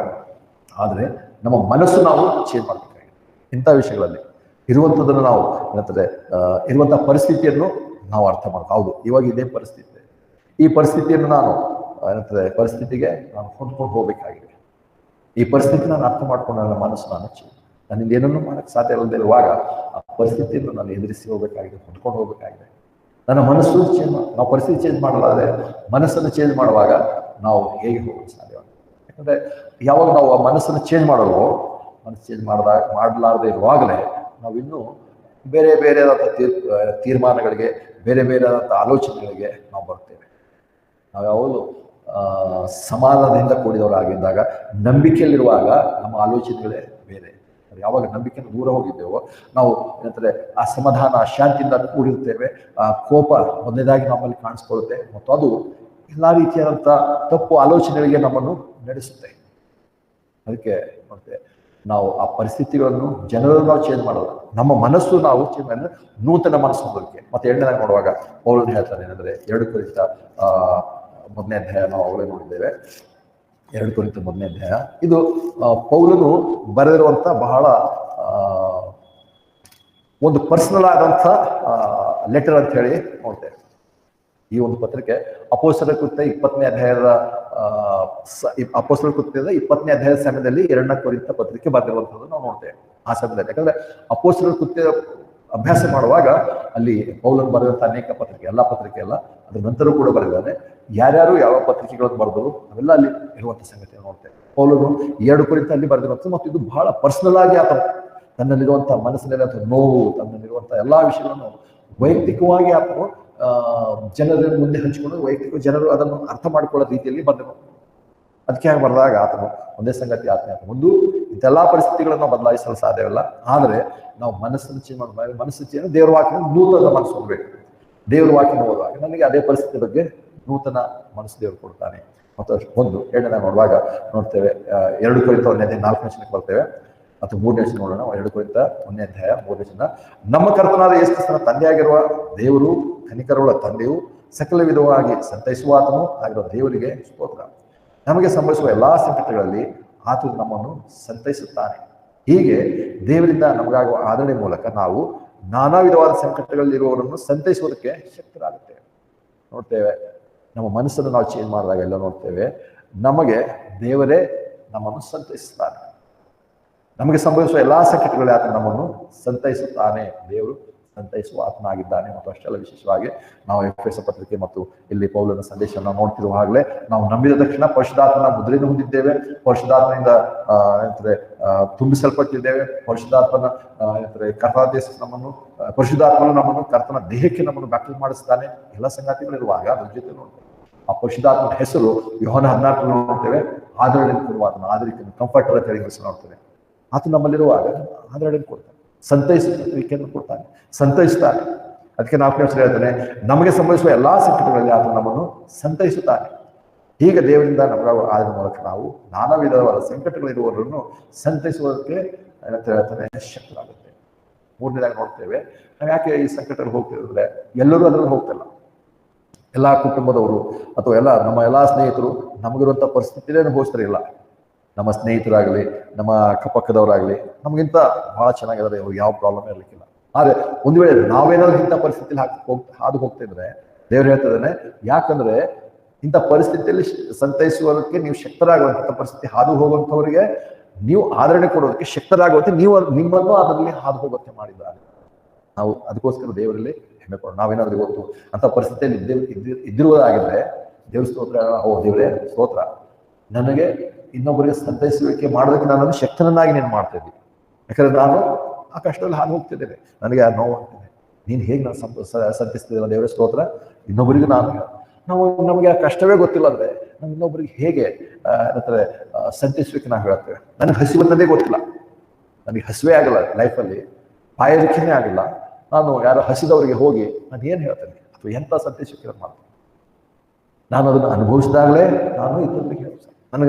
Speaker 1: ಆದರೆ ನಮ್ಮ ಮನಸ್ಸು ನಾವು ಚೇಂಜ್ ಮಾಡಬೇಕಾಗಿದೆ. ಇಂಥ ವಿಷಯಗಳಲ್ಲಿ ಇರುವಂಥದ್ದನ್ನು ನಾವು ಏನಂತಾರೆ ಇರುವಂಥ ಪರಿಸ್ಥಿತಿಯನ್ನು ನಾವು ಅರ್ಥ ಮಾಡ್ಕೊ, ಹೌದು ಇವಾಗ ಇದೇ ಪರಿಸ್ಥಿತಿ, ಈ ಪರಿಸ್ಥಿತಿಯನ್ನು ನಾನು ಏನಂತಾರೆ ಪರಿಸ್ಥಿತಿಗೆ ನಾನು ಹೊಂದ್ಕೊಂಡು ಹೋಗ್ಬೇಕಾಗಿದೆ. ಈ ಪರಿಸ್ಥಿತಿ ನಾನು ಅರ್ಥ ಮಾಡ್ಕೊಂಡು ನನ್ನ ಮನಸ್ಸು ನಾನು ನನ್ನಿಂದ ಏನನ್ನೂ ಮಾಡೋಕ್ಕೆ ಸಾಧ್ಯ ಇಲ್ಲದಿರುವಾಗ ಆ ಪರಿಸ್ಥಿತಿಯನ್ನು ನಾನು ಎದುರಿಸಿ ಹೋಗ್ಬೇಕಾಗಿದೆ, ಹೊಂದ್ಕೊಂಡು ಹೋಗ್ಬೇಕಾಗಿದೆ. ನನ್ನ ಮನಸ್ಸು ನಾವು ಪರಿಸ್ಥಿತಿ ಚೇಂಜ್ ಮಾಡಲಾದ್ರೆ ಮನಸ್ಸನ್ನು ಚೇಂಜ್ ಮಾಡುವಾಗ ನಾವು ಹೇಗೆ ಹೋಗೋದು ಸಾಧ್ಯವಾಗುತ್ತೆ? ಯಾಕಂದರೆ ಯಾವಾಗ ನಾವು ಆ ಮನಸ್ಸನ್ನು ಚೇಂಜ್ ಮಾಡೋಲ್ವೋ, ಮನಸ್ಸು ಚೇಂಜ್ ಮಾಡಲಾರದೆ ಇರುವಾಗಲೇ ನಾವಿನ್ನೂ ಬೇರೆ ಬೇರೆಯಾದಂಥ ತೀರ್ಮಾನಗಳಿಗೆ, ಬೇರೆ ಬೇರೆಯಾದಂಥ ಆಲೋಚನೆಗಳಿಗೆ ನಾವು ಬರ್ತೇವೆ. ನಾವು ಯಾವುದು ಸಮಾಧಾನದಿಂದ ಕೂಡಿದವರಾಗಿದ್ದಾಗ, ನಂಬಿಕೆಯಲ್ಲಿರುವಾಗ ನಮ್ಮ ಆಲೋಚನೆಗಳೇ ಬೇರೆ. ಹೇಳ್ತಾರೆ. ಯಾವಾಗ ನಂಬಿಕೆಯನ್ನು ದೂರ ಹೋಗಿದ್ದೇವೋ ನಾವು ಏನಂತಾರೆ ಅಸಮಾಧಾನ ಶಾಂತಿಯಿಂದ ಕೂಡಿರ್ತೇವೆ. ಆ ಕೋಪ ಮೊದಲನೇದಾಗಿ ನಮ್ಮಲ್ಲಿ ಕಾಣಿಸ್ಕೊಳ್ಳುತ್ತೆ ಮತ್ತು ಅದು ಎಲ್ಲ ರೀತಿಯಾದಂಥ ತಪ್ಪು ಆಲೋಚನೆಗಳಿಗೆ ನಮ್ಮನ್ನು ನಡೆಸುತ್ತೆ. ಅದಕ್ಕೆ ಮತ್ತೆ ನಾವು ಆ ಪರಿಸ್ಥಿತಿಗಳನ್ನು ಜನರನ್ನು ನಾವು ಚೇಂಜ್ ಮಾಡೋಲ್ಲ, ನಮ್ಮ ಮನಸ್ಸು ನಾವು ಚೇಂಜ್ ಮಾಡಿದ್ರೆ ನೂತನ ಮನಸ್ಸು ಬರೋದಕ್ಕೆ. ಮತ್ತೆ ಎರಡನೇದಾಗಿ ನೋಡುವಾಗ ಪೌಲನು ಹೇಳ್ತಾನೆ ಏನಂದ್ರೆ 2 ಕೊರಿಂಥ 1ನೇ ಅಧ್ಯಾಯ ನಾವು ಅವಳೇ ನೋಡಿದ್ದೇವೆ. 2 ಕೊರಿಂಥ 1ನೇ ಅಧ್ಯಾಯ ಇದು ಪೌಲನು ಬರೆದಿರುವಂತ ಬಹಳ ಒಂದು ಪರ್ಸನಲ್ ಆದಂಥ ಲೆಟರ್ ಅಂತ ಹೇಳಿ ನೋಡ್ತೇವೆ. ಈ ಒಂದು ಪತ್ರಿಕೆ ಅಪೊಸ್ತಲರ ಕೃತ್ಯ 20ನೇ ಅಧ್ಯಾಯದ ಅಪೊಸ್ತಲರ ಕೃತ್ಯದ 20ನೇ ಅಧ್ಯಾಯದ ಸಮಯದಲ್ಲಿ 2ನೇ ಕೊರಿಂಥ ಪತ್ರಿಕೆ ಬರೆದಿರುವಂಥದ್ದು ನಾವು ನೋಡ್ತೇವೆ ಆ ಸಮಯದಲ್ಲಿ. ಯಾಕಂದ್ರೆ ಅಪೊಸ್ತಲರ ಕೃತ್ಯ ಅಭ್ಯಾಸ ಮಾಡುವಾಗ ಅಲ್ಲಿ ಪೌಲನು ಬರೆದಂಥ ಅನೇಕ ಪತ್ರಿಕೆ, ಎಲ್ಲ ಪತ್ರಿಕೆ ಅಲ್ಲ, ಅದ್ರ ನಂತರ ಕೂಡ ಬರೆದಿದ್ದಾನೆ. ಯಾರ್ಯಾರು ಯಾವ ಪತ್ರಿಕೆಗಳನ್ನು ಬರೆದರು ಅವೆಲ್ಲ ಅಲ್ಲಿ ಇರುವಂಥ ಸಂಗತಿಯನ್ನು ನೋಡ್ತೇವೆ. ಪೌಲನು 2 ಕೊರಿಂಥ ಅಲ್ಲಿ ಬರೆದಿರುವಂಥ ಮತ್ತು ಇದು ಬಹಳ ಪರ್ಸನಲ್ ಆಗಿ ಆತ ತನ್ನಲ್ಲಿರುವಂಥ ಮನಸ್ಸಿನಲ್ಲಿ ಅಥವಾ ನೋವು, ತನ್ನಲ್ಲಿರುವಂಥ ಎಲ್ಲಾ ವಿಷಯಗಳನ್ನು ವೈಯಕ್ತಿಕವಾಗಿ ಆತನು ಜನರ ಮುಂದೆ ಹಂಚಿಕೊಂಡು ವೈಯಕ್ತಿಕ ಜನರು ಅದನ್ನು ಅರ್ಥ ಮಾಡಿಕೊಳ್ಳೋ ರೀತಿಯಲ್ಲಿ ಬಂದನು. ಅದಕ್ಕೆ ಹಾಗೆ ಬರೆದಾಗ ಆತನು ಒಂದೇ ಸಂಗತಿ ಒಂದು ಇಂಥೆಲ್ಲಾ ಪರಿಸ್ಥಿತಿಗಳನ್ನು ಬದಲಾಯಿಸಲು ಸಾಧ್ಯವಿಲ್ಲ. ಆದರೆ ನಾವು ಮನಸ್ಸನ್ನು ಚೇಂಜ್ ಮಾಡಬೇಕು. ಮನಸ್ಸು ಚೇಂಜ್ ದೇವರ ವಾಕ್ಯ ನೂತನ ಮನಸ್ಸು ಹೋಗ್ಬೇಕು. ದೇವರ ವಾಕ್ಯ ಓದುವಾಗ ನನಗೆ ಅದೇ ಪರಿಸ್ಥಿತಿ ಬಗ್ಗೆ ನೂತನ ಮನಸ್ಸು ದೇವರು ಕೊಡ್ತಾನೆ. ಮತ್ತು ಒಂದು ಎರಡನೇ ನೋಡುವಾಗ ನೋಡ್ತೇವೆ 2 ಕೊರಿಂಥ 1ನೇ ಅಧ್ಯಾಯ 4ನೇ ವಚನಕ್ಕೆ ಬರ್ತೇವೆ ಮತ್ತು 3ನೇ ವಚನ ನೋಡೋಣ. 2 ಕೊರಿಂಥ 1ನೇ ಅಧ್ಯಾಯ 3ನೇ ವಚನ. ನಮ್ಮ ಕರ್ತನಾದ ಯೇಸು ಕ್ರಿಸ್ತನ ತಂದೆಯಾಗಿರುವ ದೇವರು, ಕನಿಕರವುಳ್ಳ ತಂದೆಯು, ಸಕಲ ವಿಧವಾಗಿ ಸಂತೈಸುವ ಆತನು ಆಗಿರುವ ದೇವರಿಗೆ ಸ್ತೋತ್ರ. ನಮಗೆ ಸಂಭವಿಸುವ ಎಲ್ಲಾ ಸಂಕಟಗಳಲ್ಲಿ ಆತನು ನಮ್ಮನ್ನು ಸಂತೈಸುತ್ತಾನೆ. ಹೀಗೆ ದೇವರಿಂದ ನಮಗಾಗುವ ಆದರಣೆ ಮೂಲಕ ನಾವು ನಾನಾ ವಿಧವಾದ ಸಂಕಟಗಳಲ್ಲಿರುವವರನ್ನು ಸಂತೈಸುವುದಕ್ಕೆ ಶಕ್ತರಾಗುತ್ತೇವೆ. ನೋಡ್ತೇವೆ ನಮ್ಮ ಮನಸ್ಸನ್ನು ನಾವು ಚೇಂಜ್ ಮಾಡಿದಾಗ ಎಲ್ಲ ನೋಡ್ತೇವೆ ನಮಗೆ ದೇವರೇ ನಮ್ಮನ್ನು ಸಂತೈಸುತ್ತಾನೆ. ನಮಗೆ ಸಂಭವಿಸುವ ಎಲ್ಲಾ ಸಂಕಟಗಳಲ್ಲಿ ಆತ ನಮ್ಮನ್ನು ಸಂತೈಸುತ್ತಾನೆ. ದೇವರು ಸಂತೈಸುವ ಆತನಾಗಿದ್ದಾನೆ. ಮತ್ತು ಅಷ್ಟೆಲ್ಲ ವಿಶೇಷವಾಗಿ ನಾವು ಎಫೆಸ ಪತ್ರಿಕೆ ಮತ್ತು ಇಲ್ಲಿ ಪೌಲನ ಸಂದೇಶವನ್ನು ನೋಡ್ತಿರುವಾಗಲೇ ನಾವು ನಂಬಿದ ತಕ್ಷಣ ಪರಿಶುದ್ಧಾತ್ಮನ ಮುದ್ರೆಯನ್ನು ಹೊಂದಿದ್ದೇವೆ. ಪರಿಶುದ್ಧಾತ್ಮನಿಂದ ತುಂಬಿಸಲ್ಪಟ್ಟಿದ್ದೇವೆ. ಪರಿಶುದ್ಧಾತ್ಮನ ನಮ್ಮನ್ನು ಪರಿಶುದ್ಧಾತ್ಮನು ನಮ್ಮನ್ನು ಕರ್ತನ ದೇಹಕ್ಕೆ ನಮ್ಮನ್ನು ಬ್ಯಾಪ್ಟಿಸ್ ಮಾಡಿಸ್ತಾನೆ. ಎಲ್ಲ ಸಂಗತಿಗಳಿರುವಾಗ ಅದ್ರ ಜೊತೆ ನೋಡ್ತೇವೆ ಆ ಪರಿಶುದ್ಧಾತ್ಮನ ಹೆಸರು ಯೋಹಾನ 14 ನೋಡ್ತೇವೆ. ಆದರಣೆ ಕೊಡುವ ಆತನ ಆದರಿಕೆ ಕಂಫರ್ಟರ್ ಅಂತ ಹೇಳಿ ನೋಡ್ತೇವೆ. ಆತ ನಮ್ಮಲ್ಲಿರುವಾಗ ಆದರಣೆ ಕೊಡ್ತಾನೆ, ಸಂತೈಸುವಿಕೆಯನ್ನು ಕೊಡ್ತಾನೆ, ಸಂತೈಸುತ್ತಾನೆ. ಅದಕ್ಕೆ ನಾವು ಹೇಳ್ತಾನೆ ನಮಗೆ ಸಂಭವಿಸುವ ಎಲ್ಲಾ ಸಂಕಟಗಳಲ್ಲಿ ಆತ ನಮ್ಮನ್ನು ಸಂತೈಸುತ್ತಾನೆ. ಹೀಗೆ ದೇವರಿಂದ ನಮಗ ಆದ ಮೂಲಕ ನಾವು ನಾನಾ ವಿಧವಾದ ಸಂಕಟಗಳಿರುವವರನ್ನು ಸಂತೈಸುವುದಕ್ಕೆ ಹೇಳ್ತಾನೆ ಶಕ್ತರಾಗುತ್ತೆ. 3ನೇದಾಗಿ ನೋಡ್ತೇವೆ ನಾವು ಯಾಕೆ ಈ ಸಂಕಟದಲ್ಲಿ ಹೋಗ್ತೇವೆ ಅಂದ್ರೆ ಎಲ್ಲರೂ ಅದರಲ್ಲಿ ಹೋಗ್ತಿಲ್ಲ. ಎಲ್ಲಾ ಕುಟುಂಬದವರು ಅಥವಾ ನಮ್ಮ ಎಲ್ಲಾ ಸ್ನೇಹಿತರು ನಮಗಿರುವಂಥ ಪರಿಸ್ಥಿತಿನೇ ಅನುಭವಿಸ್ತಾರಿಲ್ಲ. ನಮ್ಮ ಸ್ನೇಹಿತರಾಗಲಿ, ನಮ್ಮ ಅಕ್ಕಪಕ್ಕದವರಾಗಲಿ ನಮಗಿಂತ ಬಹಳ ಚೆನ್ನಾಗಿದ್ದಾರೆ, ಅವ್ರಿಗೆ ಯಾವ ಪ್ರಾಬ್ಲಮ್ ಇರಲಿಕ್ಕಿಲ್ಲ. ಆದರೆ ಒಂದು ವೇಳೆ ನಾವೇನಾದ್ರೂ ಇಂಥ ಪರಿಸ್ಥಿತಿಯಲ್ಲಿ ಹಾದು ಹೋಗ್ತಾ ಇದ್ರೆ ದೇವ್ರು ಹೇಳ್ತಿದ್ದಾನೆ ಯಾಕಂದ್ರೆ ಇಂಥ ಪರಿಸ್ಥಿತಿಯಲ್ಲಿ ಸಂತೈಸುವುದಕ್ಕೆ ನೀವು ಶಕ್ತರಾಗುವಂಥ ಪರಿಸ್ಥಿತಿ ಹಾದು ಹೋಗುವಂಥವರಿಗೆ ನೀವು ಆದರಣೆ ಕೊಡೋದಕ್ಕೆ ಶಕ್ತರಾಗುವಂತೆ ನಿಮ್ಮನ್ನು ಅದರಲ್ಲಿ ಹಾದು ಹೋಗುತ್ತೆ ಮಾಡಿದ್ದಾರೆ. ನಾವು ಅದಕ್ಕೋಸ್ಕರ ದೇವರಲ್ಲಿ ಹೆಮ್ಮೆ ಕೊಡೋಣ. ನಾವೇನಾದ್ರೂ ಇವತ್ತು ಅಂಥ ಪರಿಸ್ಥಿತಿಯಲ್ಲಿ ಇದ್ದಿರುವುದಾಗಿದ್ರೆ ದೇವ್ರ ಸ್ತೋತ್ರ, ದೇವರೇ ಸ್ತೋತ್ರ, ನನಗೆ ಇನ್ನೊಬ್ಬರಿಗೆ ಸಂತೈಸುವಿಕೆ ಮಾಡೋದಕ್ಕೆ ನನ್ನನ್ನು ಶಕ್ತನನ್ನಾಗಿ ನೀನು ಮಾಡ್ತಾ ಇದ್ದೀನಿ. ಯಾಕಂದ್ರೆ ನಾನು ಆ ಕಷ್ಟದಲ್ಲಿ ಹಾದು ಹೋಗ್ತಿದ್ದೇನೆ, ನನಗೆ ಆ ನೋವು ಆಗ್ತಿದೆ. ನೀನು ಹೇಗೆ ನಾನು ಸಂತೈಸ್ತಿದ್ದೀರ ದೇವರೇ ಸ್ತೋತ್ರ. ಇನ್ನೊಬ್ಬರಿಗೆ ನಮಗೆ ಆ ಕಷ್ಟವೇ ಗೊತ್ತಿಲ್ಲ ಅಂದ್ರೆ ನಾವು ಇನ್ನೊಬ್ಬರಿಗೆ ಹೇಗೆ ಸಂತೈಸುವಿಕೆ ನಾವು ಹೇಳ್ತೇವೆ. ನನಗೆ ಹಸಿವನ್ನದೇ ಗೊತ್ತಿಲ್ಲ, ನನಗೆ ಹಸಿವೇ ಆಗಲ್ಲ, ಲೈಫಲ್ಲಿ ಬಾಯಾರಿಕೆನೇ ಆಗಿಲ್ಲ. ನಾನು ಯಾರೋ ಹಸಿದವರಿಗೆ ಹೋಗಿ ನಾನು ಏನು ಹೇಳ್ತೇನೆ ಅಥವಾ ಎಂಥ ಸಂತೈಸುವಿಕೆ ಮಾಡ್ತೇನೆ. ನಾನು ಅದನ್ನು ಅನುಭವಿಸಿದಾಗಲೇ ನಾನು ಇತರರಿಗೆ ಹೇಳ್ತೇನೆ.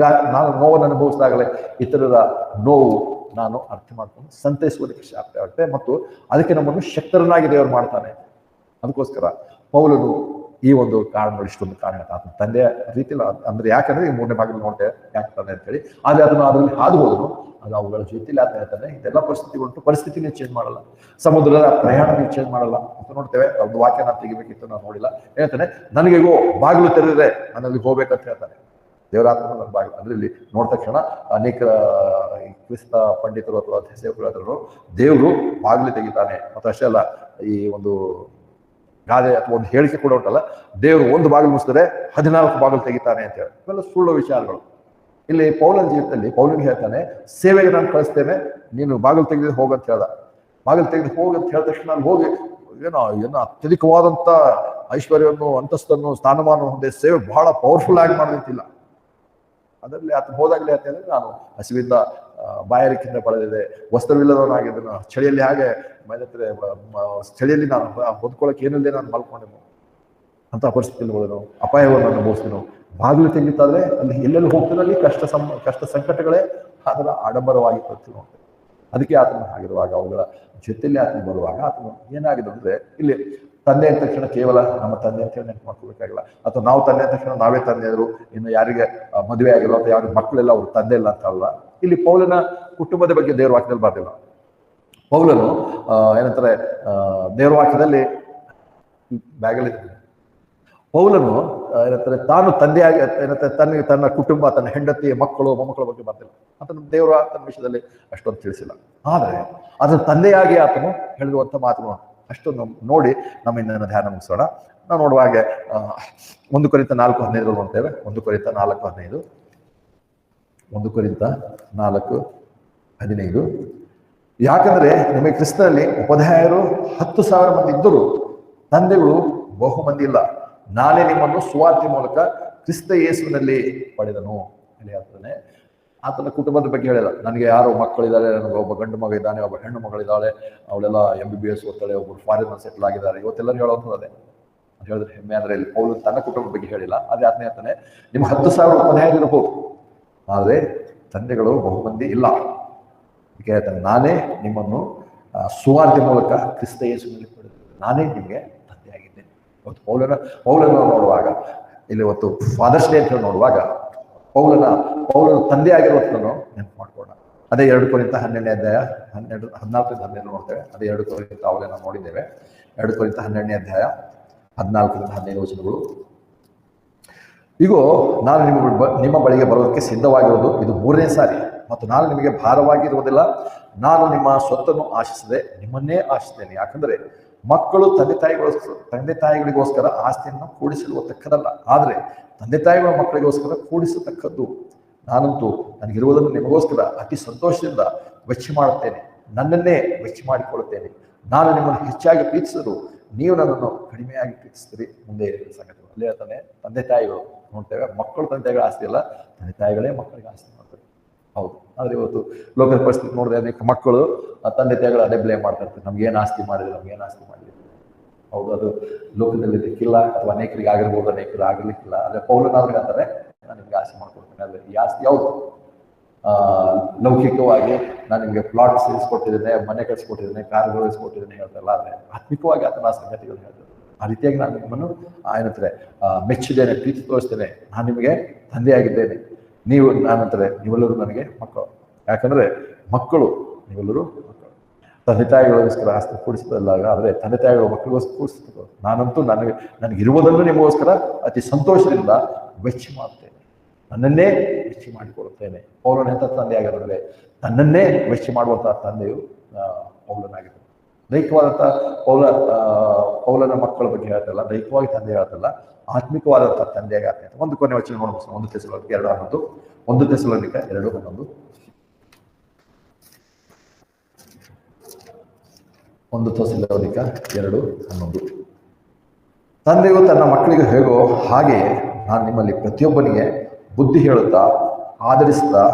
Speaker 1: ನಾನು ನೋವನ್ನು ಅನುಭವಿಸಿದಾಗಲೇ ಇತರರ ನೋವು ನಾನು ಅರ್ಥ ಮಾಡ್ಕೊಂಡು ಸಂತೈಸುವುದಕ್ಕೆ ಸಾಧ್ಯ ಆಗುತ್ತೆ. ಮತ್ತು ಅದಕ್ಕೆ ನಮ್ಮನ್ನು ಶಕ್ತರನ್ನಾಗಿ ದೇವರು ಮಾಡ್ತಾನೆ. ಅದಕ್ಕೋಸ್ಕರ ಪೌಲನು ಈ ಒಂದು ಕಾರಣಗಳು ಇಷ್ಟೊಂದು ಕಾರಣ ಆತನ ತಂದೆಯ ರೀತಿಲ್ಲ ಅಂದ್ರೆ ಯಾಕಂದ್ರೆ ಈ 3ನೇ ಭಾಗದಲ್ಲಿ ನೋಡ್ತೇವೆ ಯಾಕೆ ತಂದೆ ಅಂತೇಳಿ. ಆದರೆ ಅದರಲ್ಲಿ ಹಾದು ಹೋದನು, ಅದು ಅವುಗಳ ಜೊತೆಲಿ ಆತ ಹೇಳ್ತಾನೆ ಇದೆಲ್ಲ ಪರಿಸ್ಥಿತಿ ನೀವು ಚೇಂಜ್ ಮಾಡಲ್ಲ, ಸಮುದ್ರದ ಪ್ರಯಾಣ ನೀವು ಚೇಂಜ್ ಮಾಡಲ್ಲ ಅಂತ ನೋಡ್ತೇವೆ. ಒಂದು ವಾಕ್ಯ ನಾನು ತೆಗಿಬೇಕಿತ್ತು, ನಾನು ನೋಡಿಲ್ಲ. ಹೇಳ್ತಾನೆ ನನಗೆಗೋ ಬಾಗಿಲು ತೆರೆದಿದೆ, ನನ್ನಲ್ಲಿ ಹೋಗ್ಬೇಕಂತ ಹೇಳ್ತಾನೆ. ದೇವರಾತ್ಮ ಬಾಗಿಲು ಅಂದ್ರೆ ಇಲ್ಲಿ ನೋಡಿದ ತಕ್ಷಣ ಅನೇಕ ಕ್ರಿಸ್ತ ಪಂಡಿತರು ಅಥವಾ ಸೇವಕರು ದೇವರು ಬಾಗಿಲು ತೆಗಿತಾನೆ. ಮತ್ತು ಅಷ್ಟೇ ಅಲ್ಲ, ಈ ಒಂದು ಗಾದೆ ಅಥವಾ ಒಂದು ಹೇಳಿಕೆ ಕೂಡ ಉಂಟಲ್ಲ, ದೇವರು ಒಂದು ಬಾಗಿಲು ಮುಗಿಸಿದ್ರೆ 14 ಬಾಗಿಲು ತೆಗಿತಾನೆ ಅಂತ ಹೇಳಿ. ಇವೆಲ್ಲ ಸುಳ್ಳು ವಿಚಾರಗಳು. ಇಲ್ಲಿ ಪೌಲನ ಜೀವಿತದಲ್ಲಿ ಪೌಲನಿಗೆ ಹೇಳ್ತಾನೆ ಸೇವೆಗೆ ನಾನು ಕಳಿಸ್ತೇನೆ, ನೀನು ಬಾಗಿಲು ತೆಗೆದು ಹೋಗಂತ ಹೇಳ್ದ. ಬಾಗಿಲು ತೆಗೆದು ಹೋಗಂತ ಹೇಳಿದ ತಕ್ಷಣ ಅಲ್ಲಿ ಹೋಗಿ ಏನೋ ಅತ್ಯಧಿಕವಾದಂಥ ಐಶ್ವರ್ಯವನ್ನು, ಅಂತಸ್ತನ್ನು, ಸ್ಥಾನಮಾನ ಹೊಂದೇ ಸೇವೆ ಬಹಳ ಪವರ್ಫುಲ್ ಆಗಿ ಮಾಡೋದಂತಿಲ್ಲ. ಅದರಲ್ಲಿ ಆತ ಹೋದಾಗಲೇ ಹೇಳ್ತೇನೆ ನಾನು ಹಸಿವಿಂದ ಬಾಯಾರಿಕೆಯಿಂದ ಬಳಲಿದೆ, ವಸ್ತ್ರವಿಲ್ಲದವನಾಗಿದ್ದನು, ಚಳಿಯಲ್ಲಿ ಹಾಗೆ ಏನಂತಾರೆ ಚಳಿಯಲ್ಲಿ ನಾನು ಹೊದ್ಕೊಳ್ಳೋಕೆ ಏನಿಲ್ಲದೆ ನಾನು ಮಲ್ಕೊಂಡೆನು ಅಂತ ಪರಿಸ್ಥಿತಿಯಲ್ಲಿ ಹೋದನು, ಅಪಾಯವನ್ನು ಅನುಭವಿಸಿದನು. ಬಾಗಿಲು ತೆಗೆಯುತ್ತಾದ್ರೆ ಅಲ್ಲಿ ಎಲ್ಲೆಲ್ಲಿ ಹೋಗ್ತಾನೆ ಅಲ್ಲಿ ಕಷ್ಟ ಸಂಕಟಗಳೇ ಅದರ ಆಡಂಬರವಾಗಿ ಬರ್ತೀವಿ. ಅದಕ್ಕೆ ಆತನ ಆಗಿರುವಾಗ ಅವುಗಳ ಜೊತೆಯಲ್ಲಿ ಆತನ ಬರುವಾಗ ಆತನು ಏನಾಗಿದೆ ಅಂದ್ರೆ, ಇಲ್ಲಿ ತಂದೆ ಅಂದ ತಕ್ಷಣ ಕೇವಲ ನಮ್ಮ ತಂದೆ ಅಂತ ಹೇಳಿ ನೆನಪು ಮಾಡ್ಕೋಬೇಕಾಗಿಲ್ಲ, ಅಥವಾ ನಾವು ತಂದೆ ಅಂದ ತಕ್ಷಣ ನಾವೇ ತಂದೆಯವರು, ಇನ್ನು ಯಾರಿಗೆ ಮದುವೆ ಆಗಿಲ್ಲ ಅಥವಾ ಯಾರಿಗೆ ಮಕ್ಕಳೆಲ್ಲ ಅವ್ರು ತಂದೆ ಇಲ್ಲ ಅಂತ ಅಲ್ಲ. ಇಲ್ಲಿ ಪೌಲನ ಕುಟುಂಬದ ಬಗ್ಗೆ ದೇವ್ರ ವಾಕ್ಯದಲ್ಲಿ ಬರ್ತಿಲ್ಲ. ಪೌಲನು ಏನಂತಾರೆ ದೇವ್ರ ವಾಕ್ಯದಲ್ಲಿ ಬ್ಯಾಗಲ್ಲಿ ಪೌಲನು ಏನಂತಾರೆ ತಾನು ತಂದೆಯಾಗಿ ಏನಂತಾರೆ ತನ್ನ ಕುಟುಂಬ, ತನ್ನ ಹೆಂಡತಿ, ಮಕ್ಕಳು, ಮೊಮ್ಮಕ್ಕಳ ಬಗ್ಗೆ ಬರ್ತಿಲ್ಲ. ಆತನ ದೇವರ ತನ್ನ ವಿಷಯದಲ್ಲಿ ಅಷ್ಟೊಂದು ತಿಳಿಸಿಲ್ಲ. ಆದರೆ ಅದರ ತಂದೆಯಾಗಿ ಆತನು ಹೇಳಿರುವಂಥ ಮಾತುಗಳು ಅಷ್ಟೊಂದು ನೋಡಿ ನಮ್ಮ ಇಂದಿನ ಧ್ಯಾನ ಮುಗಿಸೋಣ. ನಾವು ನೋಡುವಾಗ 1 ಕೊರಿಂಥ 4:15 ನೋಡ್ತೇವೆ. 1 ಕೊರಿಂಥ 4:15 1 ಕೊರಿಂಥ 4:15 ಯಾಕಂದ್ರೆ ನಿಮಗೆ ಕ್ರಿಸ್ತನಲ್ಲಿ ಉಪಾಧ್ಯಾಯರು 10,000 ಮಂದಿ ಇದ್ದರು, ತಂದೆಗಳು ಬಹು ಮಂದಿ ಇಲ್ಲ. ನಾನೇ ನಿಮ್ಮನ್ನು ಸುವಾರ್ತೆ ಮೂಲಕ ಕ್ರಿಸ್ತ ಯೇಸುವಿನಲ್ಲಿ ಪಡೆದನು ಅಲ್ಲಿ ಹೇಳ್ತಾನೆ. ಆತನ ಕುಟುಂಬದ ಬಗ್ಗೆ ಹೇಳಿಲ್ಲ. ನನಗೆ ಯಾರು ಮಕ್ಕಳಿದ್ದಾರೆ, ನನಗೆ ಒಬ್ಬ ಗಂಡು ಮಗ ಇದ್ದಾನೆ, ಒಬ್ಬ ಹೆಣ್ಣು ಮಗಳಿದ್ದಾಳೆ, ಅವಳೆಲ್ಲ MBBS ಓದ್ತಾಳೆ, ಒಬ್ಬರು ಫಾರಿನ್ ಸೆಟ್ಲ್ ಆಗಿದ್ದಾರೆ, ಇವತ್ತೆಲ್ಲರೂ ಹೇಳೋದು ಅದೇ ಹೇಳಿದ್ರೆ ಹೆಮ್ಮೆ. ಅಂದ್ರೆ ಇಲ್ಲಿ ಪೌಲ ತನ್ನ ಕುಟುಂಬದ ಬಗ್ಗೆ ಹೇಳಿಲ್ಲ. ಅದೇ ಆತನೇ ಹೇಳ್ತಾನೆ, ನಿಮ್ಮ 10,000 ಉಪಾಧ್ಯಾಯರಿರಬಹುದು, ಆದರೆ ತಂದೆಗಳು ಬಹುಮಂದಿ ಇಲ್ಲ. ಈಗ ಹೇಳ್ತಾನೆ, ನಾನೇ ನಿಮ್ಮನ್ನು ಸುವಾರ್ತೆ ಮೂಲಕ ಕ್ರಿಸ್ತ ಯೇಸುವಿನಲ್ಲಿ ಪಡೆದನು, ನಾನೇ ನಿಮಗೆ ತಂದೆಯಾಗಿದ್ದೇನೆ. ಇವತ್ತು ಪೌಲನ ನೋಡುವಾಗ ಇಲ್ಲಿ ಇವತ್ತು ಫಾದರ್ಸ್ ಡೇ ಅಂತ ಹೇಳಿ ನೋಡುವಾಗ ಪೌಲನ ತಂದೆ ಆಗಿರುವಂಥನ್ನು ನೆನಪು ಮಾಡ್ಕೊಳ್ಳೋಣ. ಅದೇ 2 ಕೊರಿಂಥ 12ನೇ ಅಧ್ಯಾಯ 14-12 ನೋಡ್ತೇವೆ. ಅದೇ 2 ಕೊರಿಂಥ ಅವಲೇ ನಾವು ನೋಡಿದ್ದೇವೆ. 2 ಕೊರಿಂಥ 12ನೇ ಅಧ್ಯಾಯ 14-15 ವಚನಗಳು. ಈಗ ನಾನು ನಿಮ್ಮ ಬಳಿಗೆ ಬರೋದಕ್ಕೆ ಸಿದ್ಧವಾಗಿರೋದು ಇದು 3ನೇ ಸಾರಿ, ಮತ್ತು ನಾನು ನಿಮಗೆ ಭಾರವಾಗಿರುವುದಿಲ್ಲ. ನಾನು ನಿಮ್ಮ ಸ್ವತ್ತನ್ನು ಆಶಿಸದೆ ನಿಮ್ಮನ್ನೇ ಆಶಿಸ್ತೇನೆ. ಯಾಕಂದ್ರೆ ಮಕ್ಕಳು ತಂದೆ ತಾಯಿಗಳಿಗೋಸ್ಕರ ಆಸ್ತಿಯನ್ನು ಕೂಡಿಸಿರುವತಕ್ಕದಲ್ಲ, ಆದರೆ ತಂದೆ ತಾಯಿಗಳ ಮಕ್ಕಳಿಗೋಸ್ಕರ ಕೂಡಿಸತಕ್ಕದ್ದು. ನಾನಂತೂ ನನಗಿರುವುದನ್ನು ನಿಮಗೋಸ್ಕರ ಅತಿ ಸಂತೋಷದಿಂದ ವೆಚ್ಚ ಮಾಡುತ್ತೇನೆ, ನನ್ನನ್ನೇ ವೆಚ್ಚ ಮಾಡಿಕೊಳ್ಳುತ್ತೇನೆ. ನಾನು ನಿಮ್ಮನ್ನು ಹೆಚ್ಚಾಗಿ ಪ್ರೀತಿಸಿದ್ರು, ನೀವು ನನ್ನನ್ನು ಕಡಿಮೆಯಾಗಿ ಪ್ರೀತಿಸ್ತೀರಿ. ಮುಂದೆ ಸಂಗತಿ ಅಲ್ಲೇ ಹೇಳ್ತಾನೆ, ತಂದೆ ತಾಯಿಗಳು ನೋಡ್ತೇವೆ, ಮಕ್ಕಳು ತಂದೆ ತಾಯಿಗಳ ಆಸ್ತಿ ಅಲ್ಲ, ತಂದೆ ತಾಯಿಗಳೇ ಮಕ್ಕಳಿಗೆ ಆಸ್ತಿ ಮಾಡ್ತಾರೆ. ಹೌದು, ಆದರೆ ಇವತ್ತು ಲೋಕದ ಪರಿಸ್ಥಿತಿ ನೋಡಿದ್ರೆ ಅನೇಕ ಮಕ್ಕಳು ತಂದೆ ತಾಯಿಗಳು ಅದೇ ಬ್ಲೇಮ್ ಮಾಡ್ತಾ ಇರ್ತಾರೆ, ನಮ್ಗೇನು ಆಸ್ತಿ ಮಾಡಿದ್ರು, ನಮ್ಗೇನು ಆಸ್ತಿ ಮಾಡಿದ್ರು. ಹೌದು, ಅದು ಲೋಕದಲ್ಲಿ ಸಿಕ್ಕಿಲ್ಲ, ಅಥವಾ ಅನೇಕರಿಗೆ ಆಗಿರ್ಬೋದು, ಅನೇಕರು ಆಗಿರ್ಲಿಕ್ಕಿಲ್ಲ. ಅದೇ ಪೌಲನಾದ್ರಿಗೆ ಅಂತಾರೆ, ನಾನು ನಿಮ್ಗೆ ಆಸ್ತಿ ಮಾಡ್ಕೊಡ್ತೇನೆ. ಅದೇ ಈ ಆಸ್ತಿ ಯಾವುದು? ಲೌಕಿಕವಾಗಿ ನಾನು ನಿಮಗೆ ಪ್ಲಾಟ್ ಸೇರಿಸ್ಕೊಟ್ಟಿದ್ದೇನೆ, ಮನೆ ಕಳಿಸ್ಕೊಟ್ಟಿದ್ದೇನೆ, ಕಾರುಗಳು ಇಸ್ಕೊಟ್ಟಿದ್ದೇನೆ ಹೇಳ್ತಾರಲ್ಲ, ಆದರೆ ಆತ್ಮಿಕವಾಗಿ ಆತನ ಸಂಗತಿಗಳು ಹೇಳ್ತಾರೆ. ಆ ರೀತಿಯಾಗಿ ನಾನು ನಿಮ್ಮನ್ನು ಏನಂತಾರೆ ಮೆಚ್ಚಿದ್ದೇನೆ, ಪ್ರೀತಿ ತೋರಿಸ್ತೇನೆ, ನಾನು ನಿಮಗೆ ತಂದೆಯಾಗಿದ್ದೇನೆ. ನಾನಂತಾರೆ ನೀವೆಲ್ಲರೂ ನನಗೆ ಮಕ್ಕಳು. ಯಾಕಂದ್ರೆ ಮಕ್ಕಳು ನೀವೆಲ್ಲರೂ ಮಕ್ಕಳು. ತಂದೆ ತಾಯಿಗಳಿಗೋಸ್ಕರ ಆಸ್ತಿ ಕೂಡಿಸಿದಲ್ಲ, ಆದರೆ ತಂದೆ ತಾಯಿಗಳು ಮಕ್ಕಳಿಗೋಸ್ಕರ ಕೂಡಿಸ್ತಿದ್ರು. ನಾನಂತೂ ನನಗಿರುವುದನ್ನು ನಿಮಗೋಸ್ಕರ ಅತಿ ಸಂತೋಷದಿಂದ ವೆಚ್ಚ ಮಾಡ್ತೇನೆ, ನನ್ನನ್ನೇ ವೆಚ್ಚ ಮಾಡಿಕೊಡುತ್ತೇನೆ. ಪೌಲನ ಎಂಥ ತಂದೆ ಆಗಿರೋದ್ರೆ ತನ್ನನ್ನೇ ವೆಚ್ಚ ಮಾಡುವಂತಹ ತಂದೆಯು ಪೌಲನಾಗಿರ್ತಾರೆ. ದೈಹಿಕವಾದಂಥ ಪೌಲನ ಮಕ್ಕಳ ಬಗ್ಗೆ ಹೇಳ್ತಲ್ಲ, ದೈಹಿಕವಾಗಿ ತಂದೆ ಹೇಳ್ತಲ್ಲ, ಆತ್ಮಿಕವಾದಂಥ ತಂದೆಯಾಗಿ ಆಗ್ತದೆ. ಒಂದು ಕೊನೆ ವಚನ ನೋಡ್ಬೋದು, 1 ಥೆಸಲೋನಿಕ 2:11 1 ಥೆಸಲೋನಿಕ 2:11 1 ಥೆಸಲೋನಿಕ 2:11 ತಂದೆಯು ತನ್ನ ಮಕ್ಕಳಿಗೆ ಹೇಗೋ ಹಾಗೆಯೇ ನಾನು ನಿಮ್ಮಲ್ಲಿ ಪ್ರತಿಯೊಬ್ಬನಿಗೆ ಬುದ್ಧಿ ಹೇಳುತ್ತಾ ಆಧರಿಸುತ್ತಾ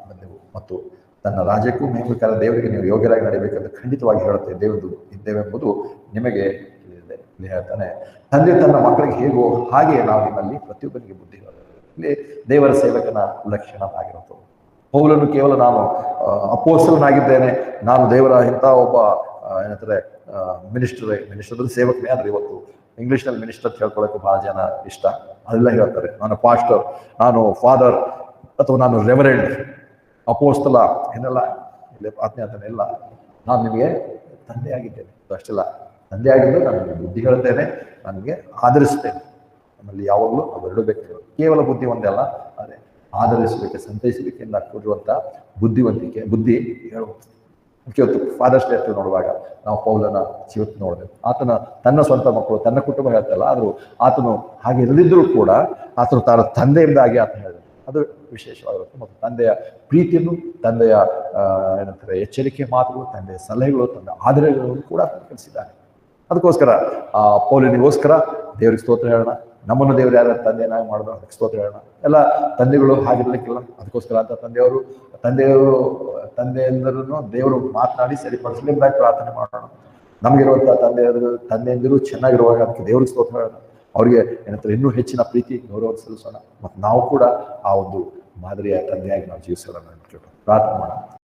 Speaker 1: ಬಂದೆವು, ಮತ್ತು ತನ್ನ ರಾಜ್ಯಕ್ಕೂ ಮಹಿಮೆಕಾರ ದೇವರಿಗೆ ನೀವು ಯೋಗ್ಯರಾಗಿ ನಡೆಯಬೇಕೆಂದು ಖಂಡಿತವಾಗಿ ಇದ್ದೇವೆಂಬುದು ನಿಮಗೆ ತಿಳಿದಿದೆ. ಇಲ್ಲಿ ಹೇಳ್ತಾನೆ, ತಂದೆ ತನ್ನ ಮಕ್ಕಳಿಗೆ ಹೇಗೋ ಹಾಗೆಯೇ ನಾವು ನಿಮ್ಮಲ್ಲಿ ಪ್ರತಿಯೊಬ್ಬನಿಗೆ ಬುದ್ಧಿ ಹೇಳೋದು. ಇಲ್ಲಿ ದೇವರ ಸೇವಕನ ಲಕ್ಷಣ ಆಗಿರುತ್ತದೆ. ಪೌಲನು ಕೇವಲ ನಾನು ಅಪೋಸ್ತಲನಾಗಿದ್ದೇನೆ, ನಾನು ದೇವರ ಇಂಥ ಒಬ್ಬ ಏನಂತಾರೆ ಮಿನಿಸ್ಟರ್ ಸೇವಕನೇ. ಆದರೆ ಇವತ್ತು ಇಂಗ್ಲೀಷ್ನಲ್ಲಿ ಮಿನಿಸ್ಟರ್ ಹೇಳ್ಕೊಳ್ಳೋಕೆ ಬಹಳ ಜನ ಇಷ್ಟ, ಅದೆಲ್ಲ ಹೇಳ್ತಾರೆ. ನಾನು ಪಾಸ್ಟರ್, ನಾನು ಫಾದರ್, ಅಥವಾ ನಾನು ರೆವರೆಂಡ್, ಅಪೋಸ್ತಲ, ಏನೆಲ್ಲ ಇಲ್ಲಿ ಆತ್ಮೀಯತನ ಇಲ್ಲ. ನಾನು ನಿಮಗೆ ತಂದೆಯಾಗಿದ್ದೇನೆ, ಅಷ್ಟೆಲ್ಲ ತಂದೆಯಾಗಿದ್ದು ನಾನು ನಿಮಗೆ ಬುದ್ಧಿ ಹೇಳ್ತೇನೆ, ನನಗೆ ಆಧರಿಸ್ತೇನೆ. ನಮ್ಮಲ್ಲಿ ಯಾವಾಗಲೂ ಅವೆರಡು ಬೇಕು. ಕೇವಲ ಬುದ್ಧಿ ಒಂದೇ ಅಲ್ಲ, ಅದೇ ಆಧರಿಸಲಿಕ್ಕೆ ಸಂತೈಸಲಿಕ್ಕೆಂದ ಕೂಡಿರುವಂಥ ಬುದ್ಧಿ ಹೇಳುವಂಥ. ಇವತ್ತು ಫಾದರ್ಸ್ ಡೇ ನೋಡುವಾಗ ನಾವು ಪೌಲನ ಜೀವನ ನೋಡಬೇಕು. ಆತನ ತನ್ನ ಸ್ವಂತ ಮಕ್ಕಳು, ತನ್ನ ಕುಟುಂಬ ಹೇಳ್ತಲ್ಲ, ಆದರೂ ಆತನು ಹಾಗೆ ಇರದಿದ್ದರೂ ಕೂಡ ಆತನು ತಾನು ತಂದೆಯಿಂದಾಗಿ ಆತನ ಹೇಳಿದ, ಅದು ವಿಶೇಷವಾಗಿರುತ್ತೆ. ಮತ್ತು ತಂದೆಯ ಪ್ರೀತಿಯನ್ನು, ತಂದೆಯ ಏನಂತಾರೆ ಎಚ್ಚರಿಕೆ ಮಾತುಗಳು, ತಂದೆಯ ಸಲಹೆಗಳು, ತಂದೆಯ ಆದರಣೆಗಳನ್ನು ಕೂಡ ಕಲಿಸಿದ್ದಾನೆ. ಅದಕ್ಕೋಸ್ಕರ ಆ ಪೌಲನಿಗೋಸ್ಕರ ದೇವ್ರಿಗೆ ಸ್ತೋತ್ರ ಹೇಳೋಣ. ನಮ್ಮನ್ನು ದೇವ್ರು ಯಾರು ತಂದೆಯನ್ನಾಗಿ ಮಾಡಿದ್ರು ಅದಕ್ಕೆ ಸ್ತೋತ್ರ ಹೇಳೋಣ. ಎಲ್ಲ ತಂದೆಗಳು ಹಾಗಿರ್ಲಿಕ್ಕಿಲ್ಲ, ಅದಕ್ಕೋಸ್ಕರ ಅಂತ ತಂದೆಯಂದರೂ ದೇವರು ಮಾತನಾಡಿ ಸರಿಪಡಿಸಲಿಂದಾಗಿ ಪ್ರಾರ್ಥನೆ ಮಾಡೋಣ. ನಮಗಿರುವಂಥ ತಂದೆಯಂದಿರು ಚೆನ್ನಾಗಿರುವಾಗ ಅದಕ್ಕೆ ದೇವ್ರಿಗೆ ಸ್ತೋತ್ರ ಹೇಳೋಣ. ಅವ್ರಿಗೆ ಏನಂತಾರೆ ಇನ್ನೂ ಹೆಚ್ಚಿನ ಪ್ರೀತಿ ಗೌರವ ಸಲ್ಲಿಸೋಣ. ಮತ್ತು ನಾವು ಕೂಡ ಆ ಒಂದು ಮಾದರಿಯ ತಂದೆಯಾಗಿ ನಾವು ಜೀವಿಸೋಣ. ಪ್ರಾರ್ಥನೆ ಮಾಡೋಣ.